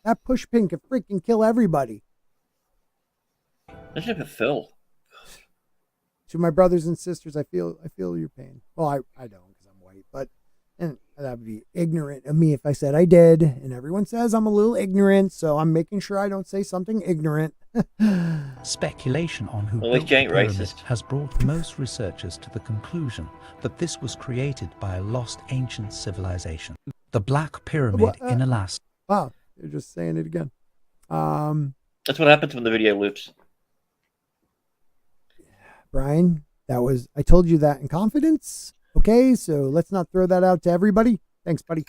That push pin could freaking kill everybody. Imagine if it fell. To my brothers and sisters, I feel your pain. Well, I don't because I'm white, but and that would be ignorant of me if I said I did. And everyone says I'm a little ignorant, so I'm making sure I don't say something ignorant. Speculation on who Well, built the ain't pyramid racist. has brought most researchers to the conclusion that this was created by a lost ancient civilization. The Black Pyramid in Alaska. Wow, you're just saying it again. That's what happens when the video loops. Brian, I told you that in confidence. Okay, so let's not throw that out to everybody. Thanks, buddy.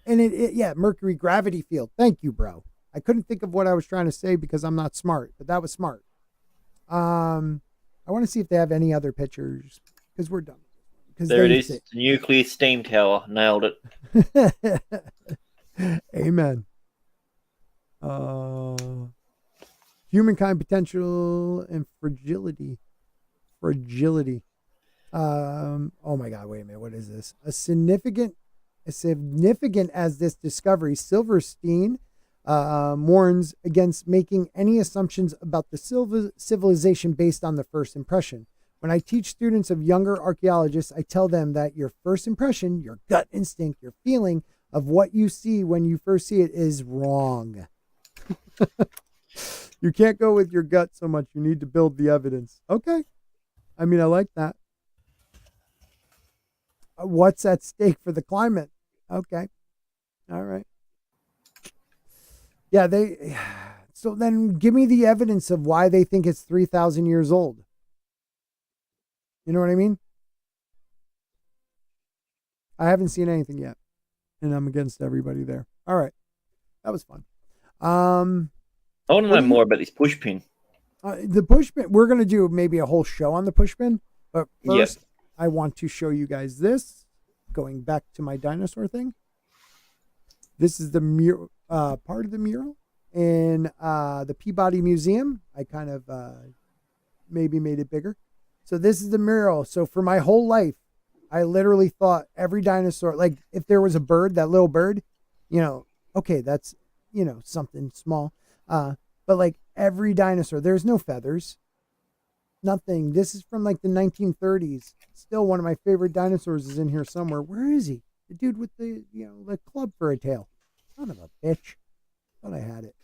And yeah, Mercury gravity field. Thank you, bro. I couldn't think of what I was trying to say because I'm not smart, but that was smart. I want to see if they have any other pictures because we're done. There it is. The nuclear steam tower. Nailed it. Amen. Humankind potential and fragility. Oh my God, wait a minute. What is this? As significant as this discovery, Silverstein warns against making any assumptions about the civilization based on the first impression. When I teach students of younger archaeologists, I tell them that your first impression, your gut instinct, your feeling of what you see when you first see it is wrong. You can't go with your gut so much. You need to build the evidence. Okay. I mean, I like that. What's at stake for the climate? Okay. All right. Yeah, so then give me the evidence of why they think it's 3,000 years old. You know what I mean? I haven't seen anything yet, and I'm against everybody there. All right. That was fun. I want to know more about this push pin. The push pin, we're going to do maybe a whole show on the push pin, but first I want to show you guys this. Going back to my dinosaur thing. This is the mural, part of the mural in the Peabody Museum. I kind of maybe made it bigger. So this is the mural. So for my whole life, I literally thought every dinosaur, like if there was a bird, that little bird, okay, that's, something small. But like every dinosaur, there's no feathers, nothing. This is from like the 1930s. Still one of my favorite dinosaurs is in here somewhere. Where is he? The dude with the, the club for a tail. Son of a bitch. Thought I had it.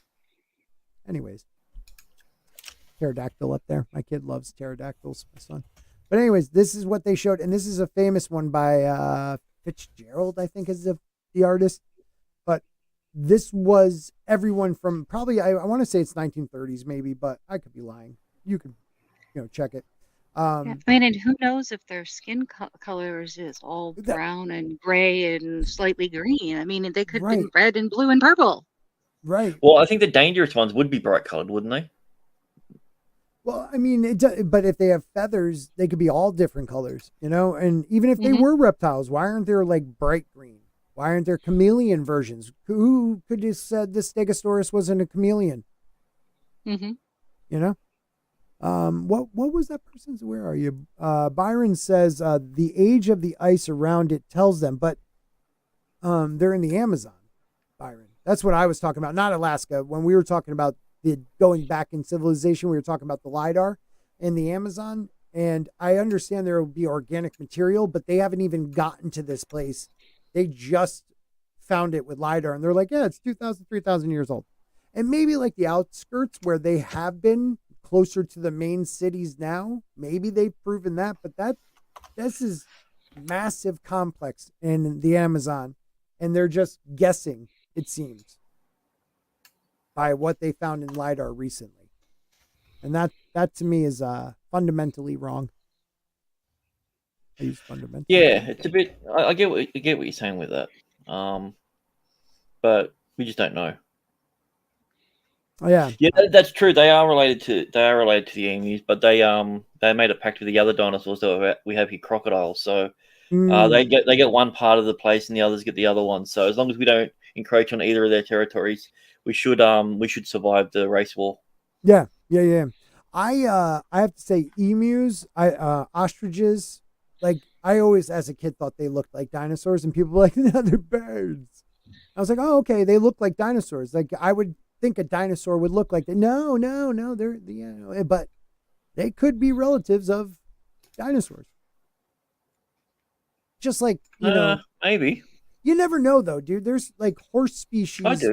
Anyways. Pterodactyl up there. My kid loves pterodactyls, my son. But anyways, this is what they showed. And this is a famous one by Fitzgerald, I think is the artist. But this was everyone from probably, I want to say it's 1930s maybe, but I could be lying. You could, check it. And who knows if their skin colors is all brown and gray and slightly green. I mean, they could be red and blue and purple. Right. Well, I think the dangerous ones would be bright colored, wouldn't they? Well, I mean, but if they have feathers, they could be all different colors, and even if they were reptiles, why aren't there like bright green? Why aren't there chameleon versions? Who could have said the Stegosaurus wasn't a chameleon? Mm-hmm. What was that person's? Where are you? Byron says the age of the ice around it tells them, but they're in the Amazon. Byron, that's what I was talking about, not Alaska. When we were talking about the going back in civilization, we were talking about the LiDAR in the Amazon, and I understand there will be organic material, but they haven't even gotten to this place. They just found it with LiDAR, and they're like, yeah, it's 2,000, 3,000 years old. And maybe like the outskirts where they have been closer to the main cities now, maybe they've proven that, but this is massive complex in the Amazon, and they're just guessing, it seems, by what they found in LiDAR recently. And that to me is fundamentally wrong. I use fundamental. Yeah, it's a bit. I get what you're saying with that. But we just don't know. Oh yeah, yeah, that's true. They are related to the emus, but they made a pact with the other dinosaurs that we have here, crocodiles. So they get one part of the place, and the others get the other one. So as long as we don't encroach on either of their territories, we should survive the race war. Yeah. I have to say, emus, ostriches, like I always as a kid thought they looked like dinosaurs, and people were like, no, they're birds. I was like, oh, okay, they look like dinosaurs. Like I would think a dinosaur would look like that. No, they're but they could be relatives of dinosaurs. Just like maybe. You never know though, dude. There's like horse species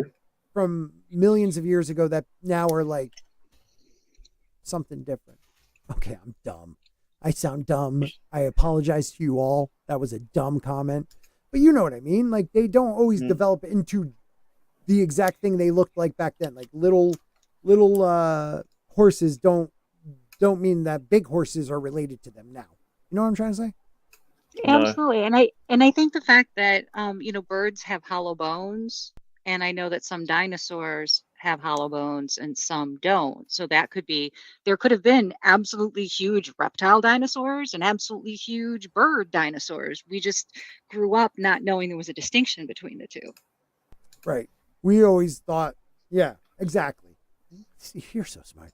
from millions of years ago that now are like something different. Okay, I'm dumb. I sound dumb. I apologize to you all. That was a dumb comment. But you know what I mean? Like they don't always develop into the exact thing they looked like back then. Like little horses don't mean that big horses are related to them now. You know what I'm trying to say? Absolutely. And I think the fact that birds have hollow bones, and I know that some dinosaurs have hollow bones and some don't. So there could have been absolutely huge reptile dinosaurs and absolutely huge bird dinosaurs. We just grew up not knowing there was a distinction between the two. Right. We always thought, yeah, exactly. See, you're so smart.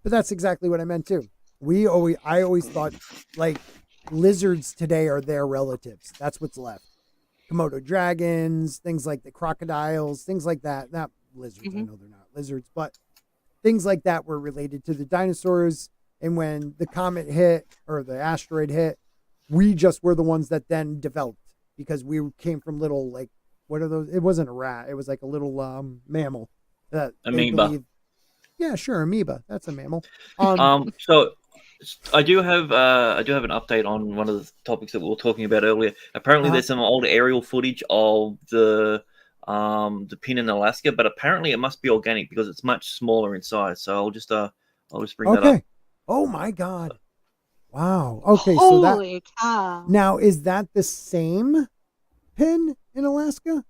But that's exactly what I meant too. I always thought like lizards today are their relatives. That's what's left. Komodo dragons, things like the crocodiles, things like that. Not lizards. I know they're not lizards, but things like that were related to the dinosaurs. And when the comet hit or the asteroid hit, we just were the ones that then developed because we came from little, like, what are those? It wasn't a rat. It was like a little mammal. Amoeba. Yeah, sure. Amoeba. That's a mammal. So I do have an update on one of the topics that we were talking about earlier. Apparently, there's some old aerial footage of the pin in Alaska, but apparently it must be organic because it's much smaller in size. So I'll just bring that up. Oh my God! Wow. Okay. Holy cow! Now is that the same pin in Alaska,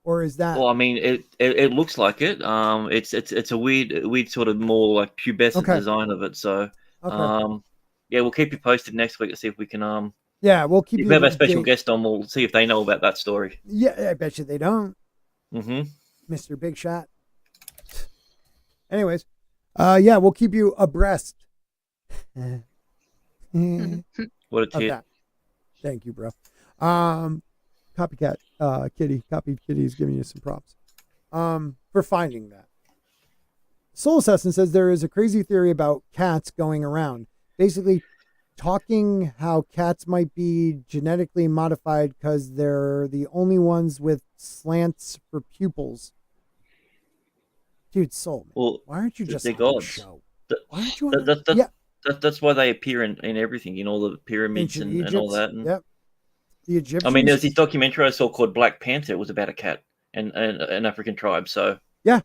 or is that? Well, I mean, it looks like it. It's a weird sort of more like pubescent design of it. So. Okay. Yeah, we'll keep you posted next week to see if we can. Yeah, we'll keep. If we have a special guest on, we'll see if they know about that story. Yeah, I bet you they don't. Mr. Big Shot. Anyways, yeah, we'll keep you abreast. What a tip! Thank you, bro. Copycat Copy Kitty is giving you some props. For finding that. Soul Assassin says there is a crazy theory about cats going around, basically talking how cats might be genetically modified because they're the only ones with slants for pupils. Dude, Soul, well, why aren't you just on the show? Why aren't you on that's why they appear in everything, in all the pyramids and all that. And, yep. The Egyptians. I mean, there's this documentary I saw called Black Panther. It was about a cat and an African tribe. So yeah.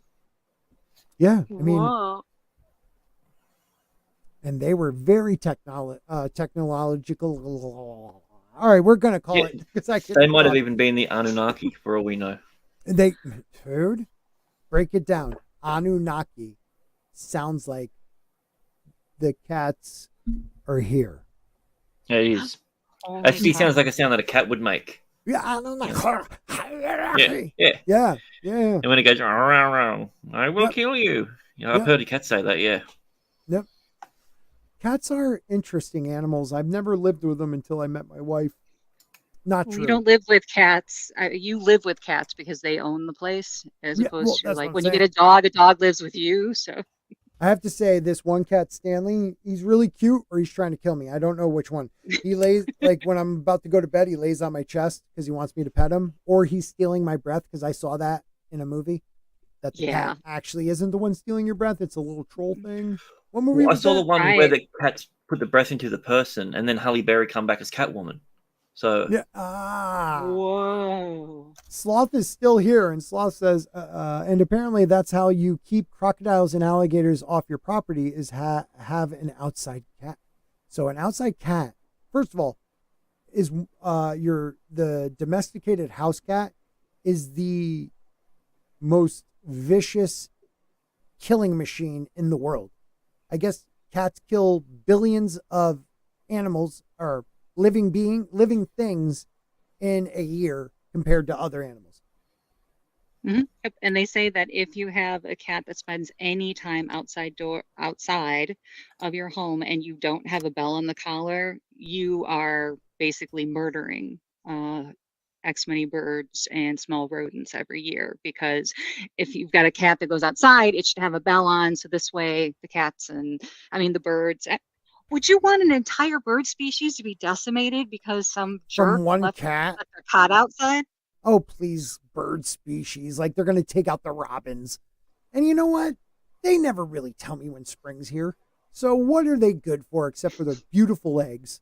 Yeah, I mean, and they were very technological. All right, we're gonna call it. They might have even been the Anunnaki, for all we know. Dude, break it down. Anunnaki sounds like the cats are here. Yeah, it is. Actually, sounds like a sound that a cat would make. Yeah, Anunnaki. Yeah. And when it goes, I will kill you. I've heard a cat say that, yeah. Yep. Cats are interesting animals. I've never lived with them until I met my wife. Not true. You don't live with cats. You live with cats because they own the place, as opposed to like when you get a dog lives with you. So I have to say, this one cat, Stanley, he's really cute, or he's trying to kill me. I don't know which one. He lays, like when I'm about to go to bed, he lays on my chest because he wants me to pet him, or he's stealing my breath because I saw that in a movie. That the cat actually isn't the one stealing your breath. It's a little troll thing. What movie was I saw that? the one where the cats put the breath into the person, and then Halle Berry come back as Catwoman. So yeah. Whoa. Sloth is still here, and Sloth says, and apparently that's how you keep crocodiles and alligators off your property is have an outside cat. So an outside cat, first of all, is the domesticated house cat is the most vicious killing machine in the world. I guess cats kill billions of animals or living things in a year compared to other animals. Mm-hmm. Yep. And they say that if you have a cat that spends any time outside of your home and you don't have a bell on the collar, you are basically murdering X many birds and small rodents every year. Because if you've got a cat that goes outside, it should have a bell on. So this way the birds. Would you want an entire bird species to be decimated because some jerk From one left cat? their cat outside? Oh, please, bird species. Like, they're going to take out the robins. And you know what? They never really tell me when spring's here. So what are they good for except for their beautiful eggs?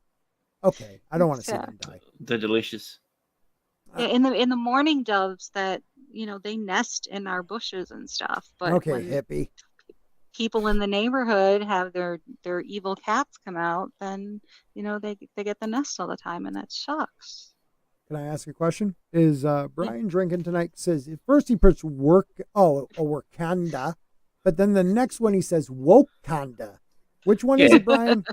Okay, I don't want to see them die. They're delicious. Yeah, in the mourning doves that, they nest in our bushes and stuff. But okay, when hippie. people in the neighborhood have their evil cats come out, then, they get the nest all the time, and that sucks. Can I ask a question? Is Brian drinking tonight? Says at first he puts Wakanda, but then the next one he says Wokanda. Which one is it, Brian?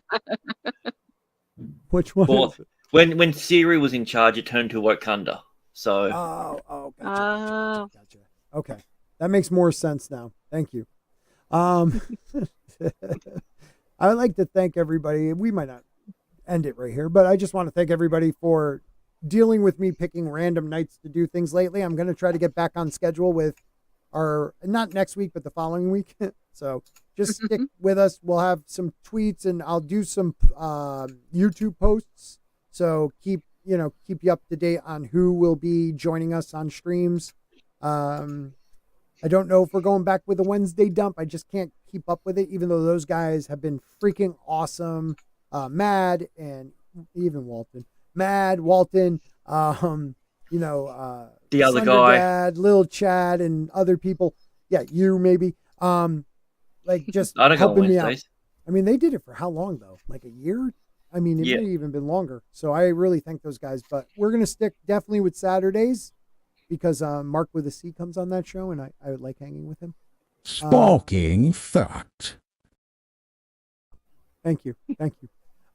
Which one? Well, is it? when Siri was in charge, it turned to Wakanda. So. Gotcha. Okay, that makes more sense now. Thank you. I would like to thank everybody. We might not end it right here, but I just want to thank everybody for dealing with me picking random nights to do things lately. I'm going to try to get back on schedule with not next week, but the following week. So just stick with us. We'll have some tweets and I'll do some YouTube posts. So keep you up to date on who will be joining us on streams. I don't know if we're going back with a Wednesday dump. I just can't keep up with it, even though those guys have been freaking awesome. Mad and even Walton. The other guy, Dad, Little Chad, and other people. Yeah, you maybe. Just I don't go on helping me out. Wednesdays. I mean, they did it for how long though? Like a year? I mean, it may have even been longer. So I really thank those guys. But we're gonna stick definitely with Saturdays because Mark with a C comes on that show, and I would like hanging with him. Sparking fact. Thank you.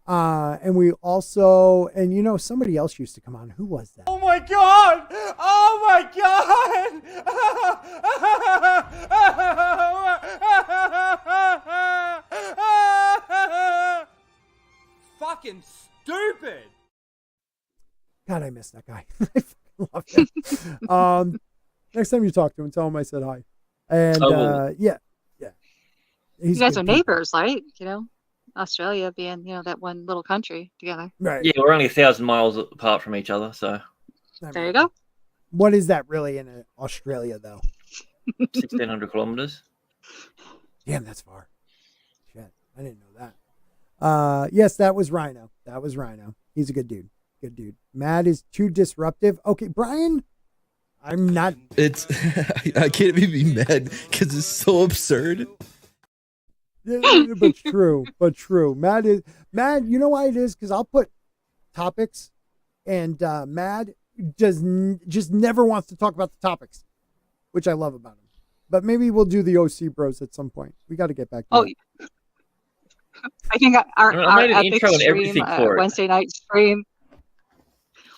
And we also, somebody else used to come on. Who was that? Oh my God! Fucking stupid! God, I miss that guy. I fucking love him. Next time you talk to him, tell him I said hi. And yeah. You guys are neighbors, right? Australia being, that one little country together. Right. Yeah, we're only 1,000 miles apart from each other, so. There you go. What is that really in Australia, though? 1,600 kilometers. Damn, that's far. Shit, I didn't know that. Yes, that was Rhino. He's a good dude. Matt is too disruptive. Okay, Brian, I'm not. I can't even be mad because it's so absurd. Yeah, but true. Mad, you know why it is? Because I'll put topics, and Mad just never wants to talk about the topics, which I love about him. But maybe we'll do the OC Bros at some point. We got to get back to it. I think our made an epic intro and stream, everything for it. Wednesday night stream.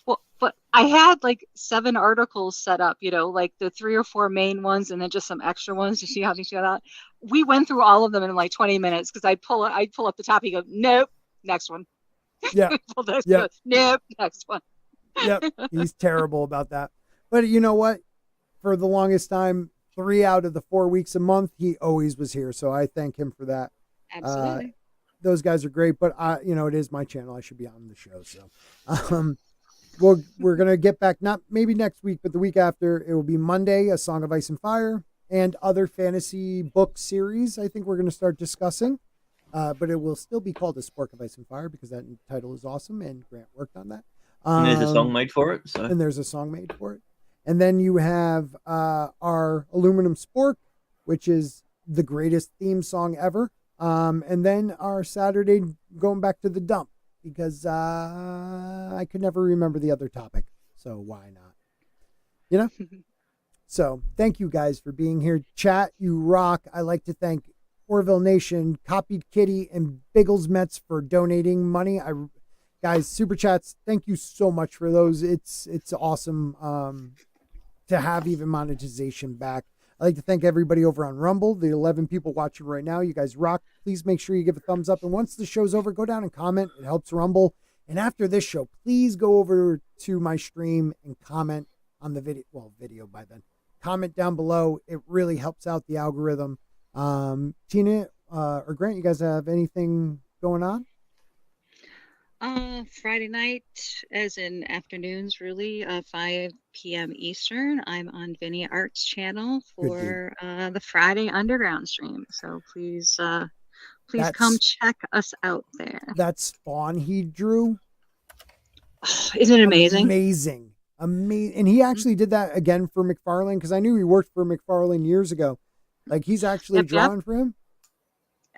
Well, but I had like 7 articles set up, like the 3 or 4 main ones and then just some extra ones to see how things go out. We went through all of them in like 20 minutes because I'd pull up the topic, go, nope, next one. Yeah. Yep. Nope, next one. Yep. He's terrible about that. But you know what? For the longest time, 3 out of the 4 weeks a month, he always was here. So I thank him for that. Absolutely. Those guys are great, but it is my channel. I should be on the show. So, we're going to get back, not maybe next week, but the week after. It will be Monday, A Song of Ice and Fire, and other fantasy book series I think we're going to start discussing. But it will still be called A Spork of Ice and Fire because that title is awesome, and Grant worked on that. And there's a song made for it. So. And there's a song made for it. And then you have our Aluminum Spork, which is the greatest theme song ever. And then our Saturday going back to the dump. because I could never remember the other topic. So why not? You know? So thank you guys for being here. Chat, you rock. I like to thank Orville Nation, Copied Kitty, and Biggles Mets for donating money. Guys, super chats, thank you so much for those. It's awesome to have even monetization back. I'd like to thank everybody over on Rumble, the 11 people watching right now. You guys rock. Please make sure you give a thumbs up. And once the show's over, go down and comment. It helps Rumble. And after this show, please go over to my stream and comment on the video. Well, video by then. Comment down below. It really helps out the algorithm. Tina or Grant, you guys have anything going on? Friday night, as in afternoons, really, 5 p.m. Eastern. I'm on Vinny Art's channel for the Friday Underground stream. So please come check us out there. That spawn he drew. Isn't it amazing? Amazing. And he actually did that again for McFarlane, because I knew he worked for McFarlane years ago. Like, he's actually drawing for him.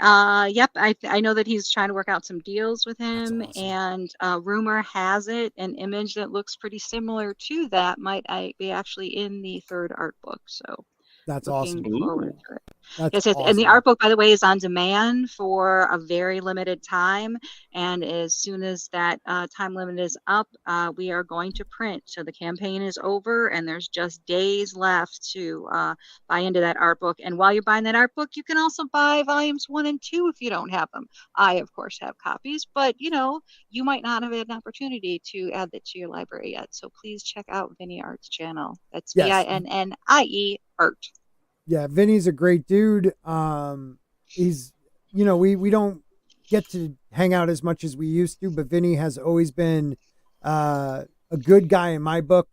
Yep. I know that he's trying to work out some deals with him, and rumor has it an image that looks pretty similar to that might be actually in the third art book. So that's awesome. Forward to it. That's yes, awesome. And the art book, by the way, is on demand for a very limited time. And as soon as that time limit is up, we are going to print. So the campaign is over, and there's just days left to buy into that art book. And while you're buying that art book, you can also buy volumes 1 and 2 if you don't have them. I, of course, have copies, but you might not have had an opportunity to add that to your library yet. So please check out Vinny Art's channel. That's VINNIE Art. Yeah, Vinny's a great dude. He's, we don't get to hang out as much as we used to, but Vinny has always been a good guy in my book.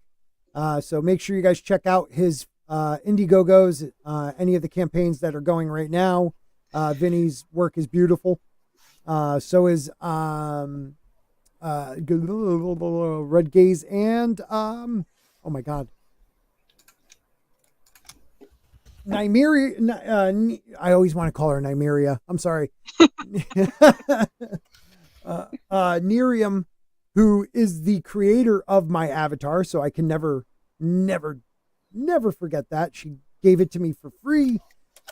So make sure you guys check out his Indiegogos, any of the campaigns that are going right now. Vinny's work is beautiful. So is Red Gaze and oh my God. Nymeria, I always want to call her Nymeria. I'm sorry. Nerium, who is the creator of my avatar, so I can never forget that. She gave it to me for free,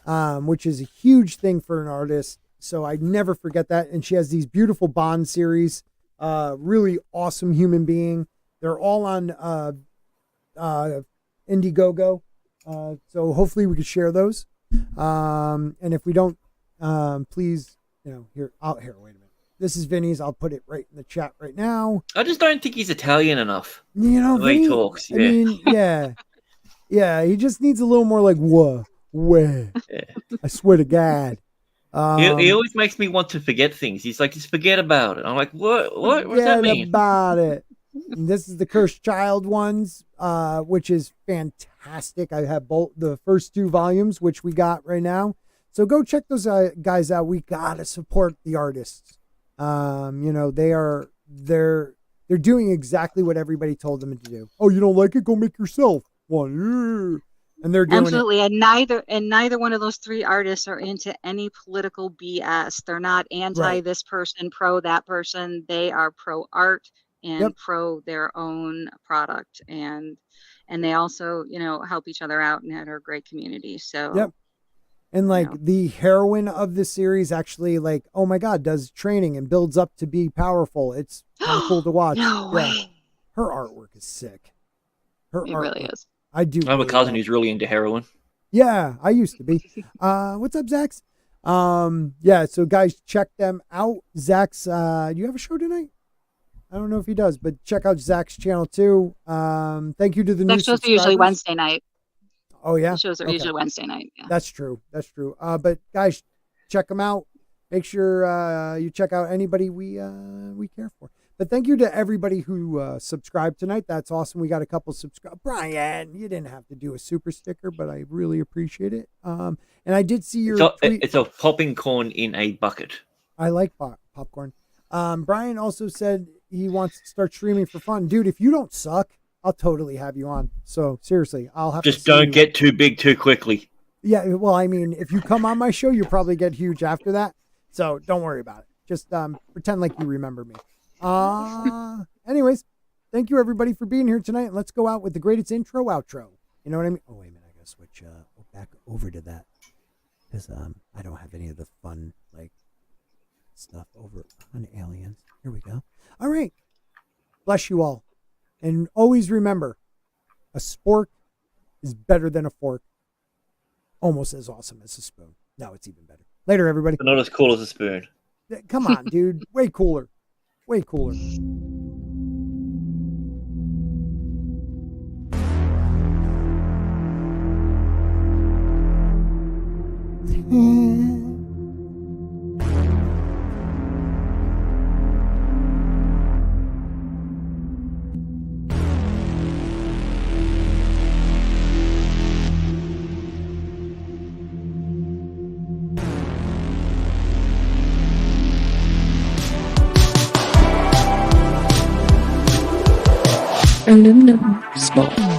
which is a huge thing for an artist. So I never forget that. And she has these beautiful Bond series, really awesome human being. They're all on Indiegogo. So hopefully we can share those. And if we don't, please, here, wait a minute. This is Vinny's. I'll put it right in the chat right now. I just don't think he's Italian enough. The way he talks. Yeah. I mean, yeah. He just needs a little more like, where? Yeah. I swear to God. He always makes me want to forget things. He's like, just forget about it. I'm like, what does that mean? About it. And this is the Cursed Child ones, which is fantastic. I have both the first 2 volumes, which we got right now. So go check those guys out. We gotta support the artists. They're doing exactly what everybody told them to do. Oh, you don't like it? Go make yourself one. And they're doing absolutely. And neither one of those 3 artists are into any political BS. They're not anti this person, pro that person. They are pro art and pro their own product, and they also help each other out and are a great community. So and the heroine of the series actually, like, oh my God, does training and builds up to be powerful. It's kind of cool to watch. No way. Her artwork is sick. It really is. I do. I have a cousin who's really into heroin. Yeah, I used to be. What's up, Zax? So guys, check them out. Zax, do you have a show tonight? I don't know if he does, but check out Zach's channel too. Thank you to the new shows are usually Wednesday night. Oh yeah, the shows are usually Wednesday night. Yeah. That's true. But guys, check them out. Make sure you check out anybody we care for. But thank you to everybody who subscribed tonight. That's awesome. We got a couple subscribe. Brian, you didn't have to do a super sticker, but I really appreciate it. And I did see your. It's a popping corn in a bucket. I like popcorn. Brian also said he wants to start streaming for fun. Dude, if you don't suck, I'll totally have you on. So seriously, I'll have just don't get too big too quickly. Yeah, well, I mean, if you come on my show, you'll probably get huge after that. So don't worry about it. Just pretend like you remember me. Anyways, thank you everybody for being here tonight. Let's go out with the greatest intro outro. You know what I mean? Oh, wait a minute. I got to switch back over to that. Because I don't have any of the fun, like, stuff over on aliens. Here we go. All right. Bless you all. And always remember, a spork is better than a fork. Almost as awesome as a spoon. No, it's even better. Later, everybody. But not as cool as a spoon. Come on, dude. Way cooler. Way cooler. Aluminum Spork.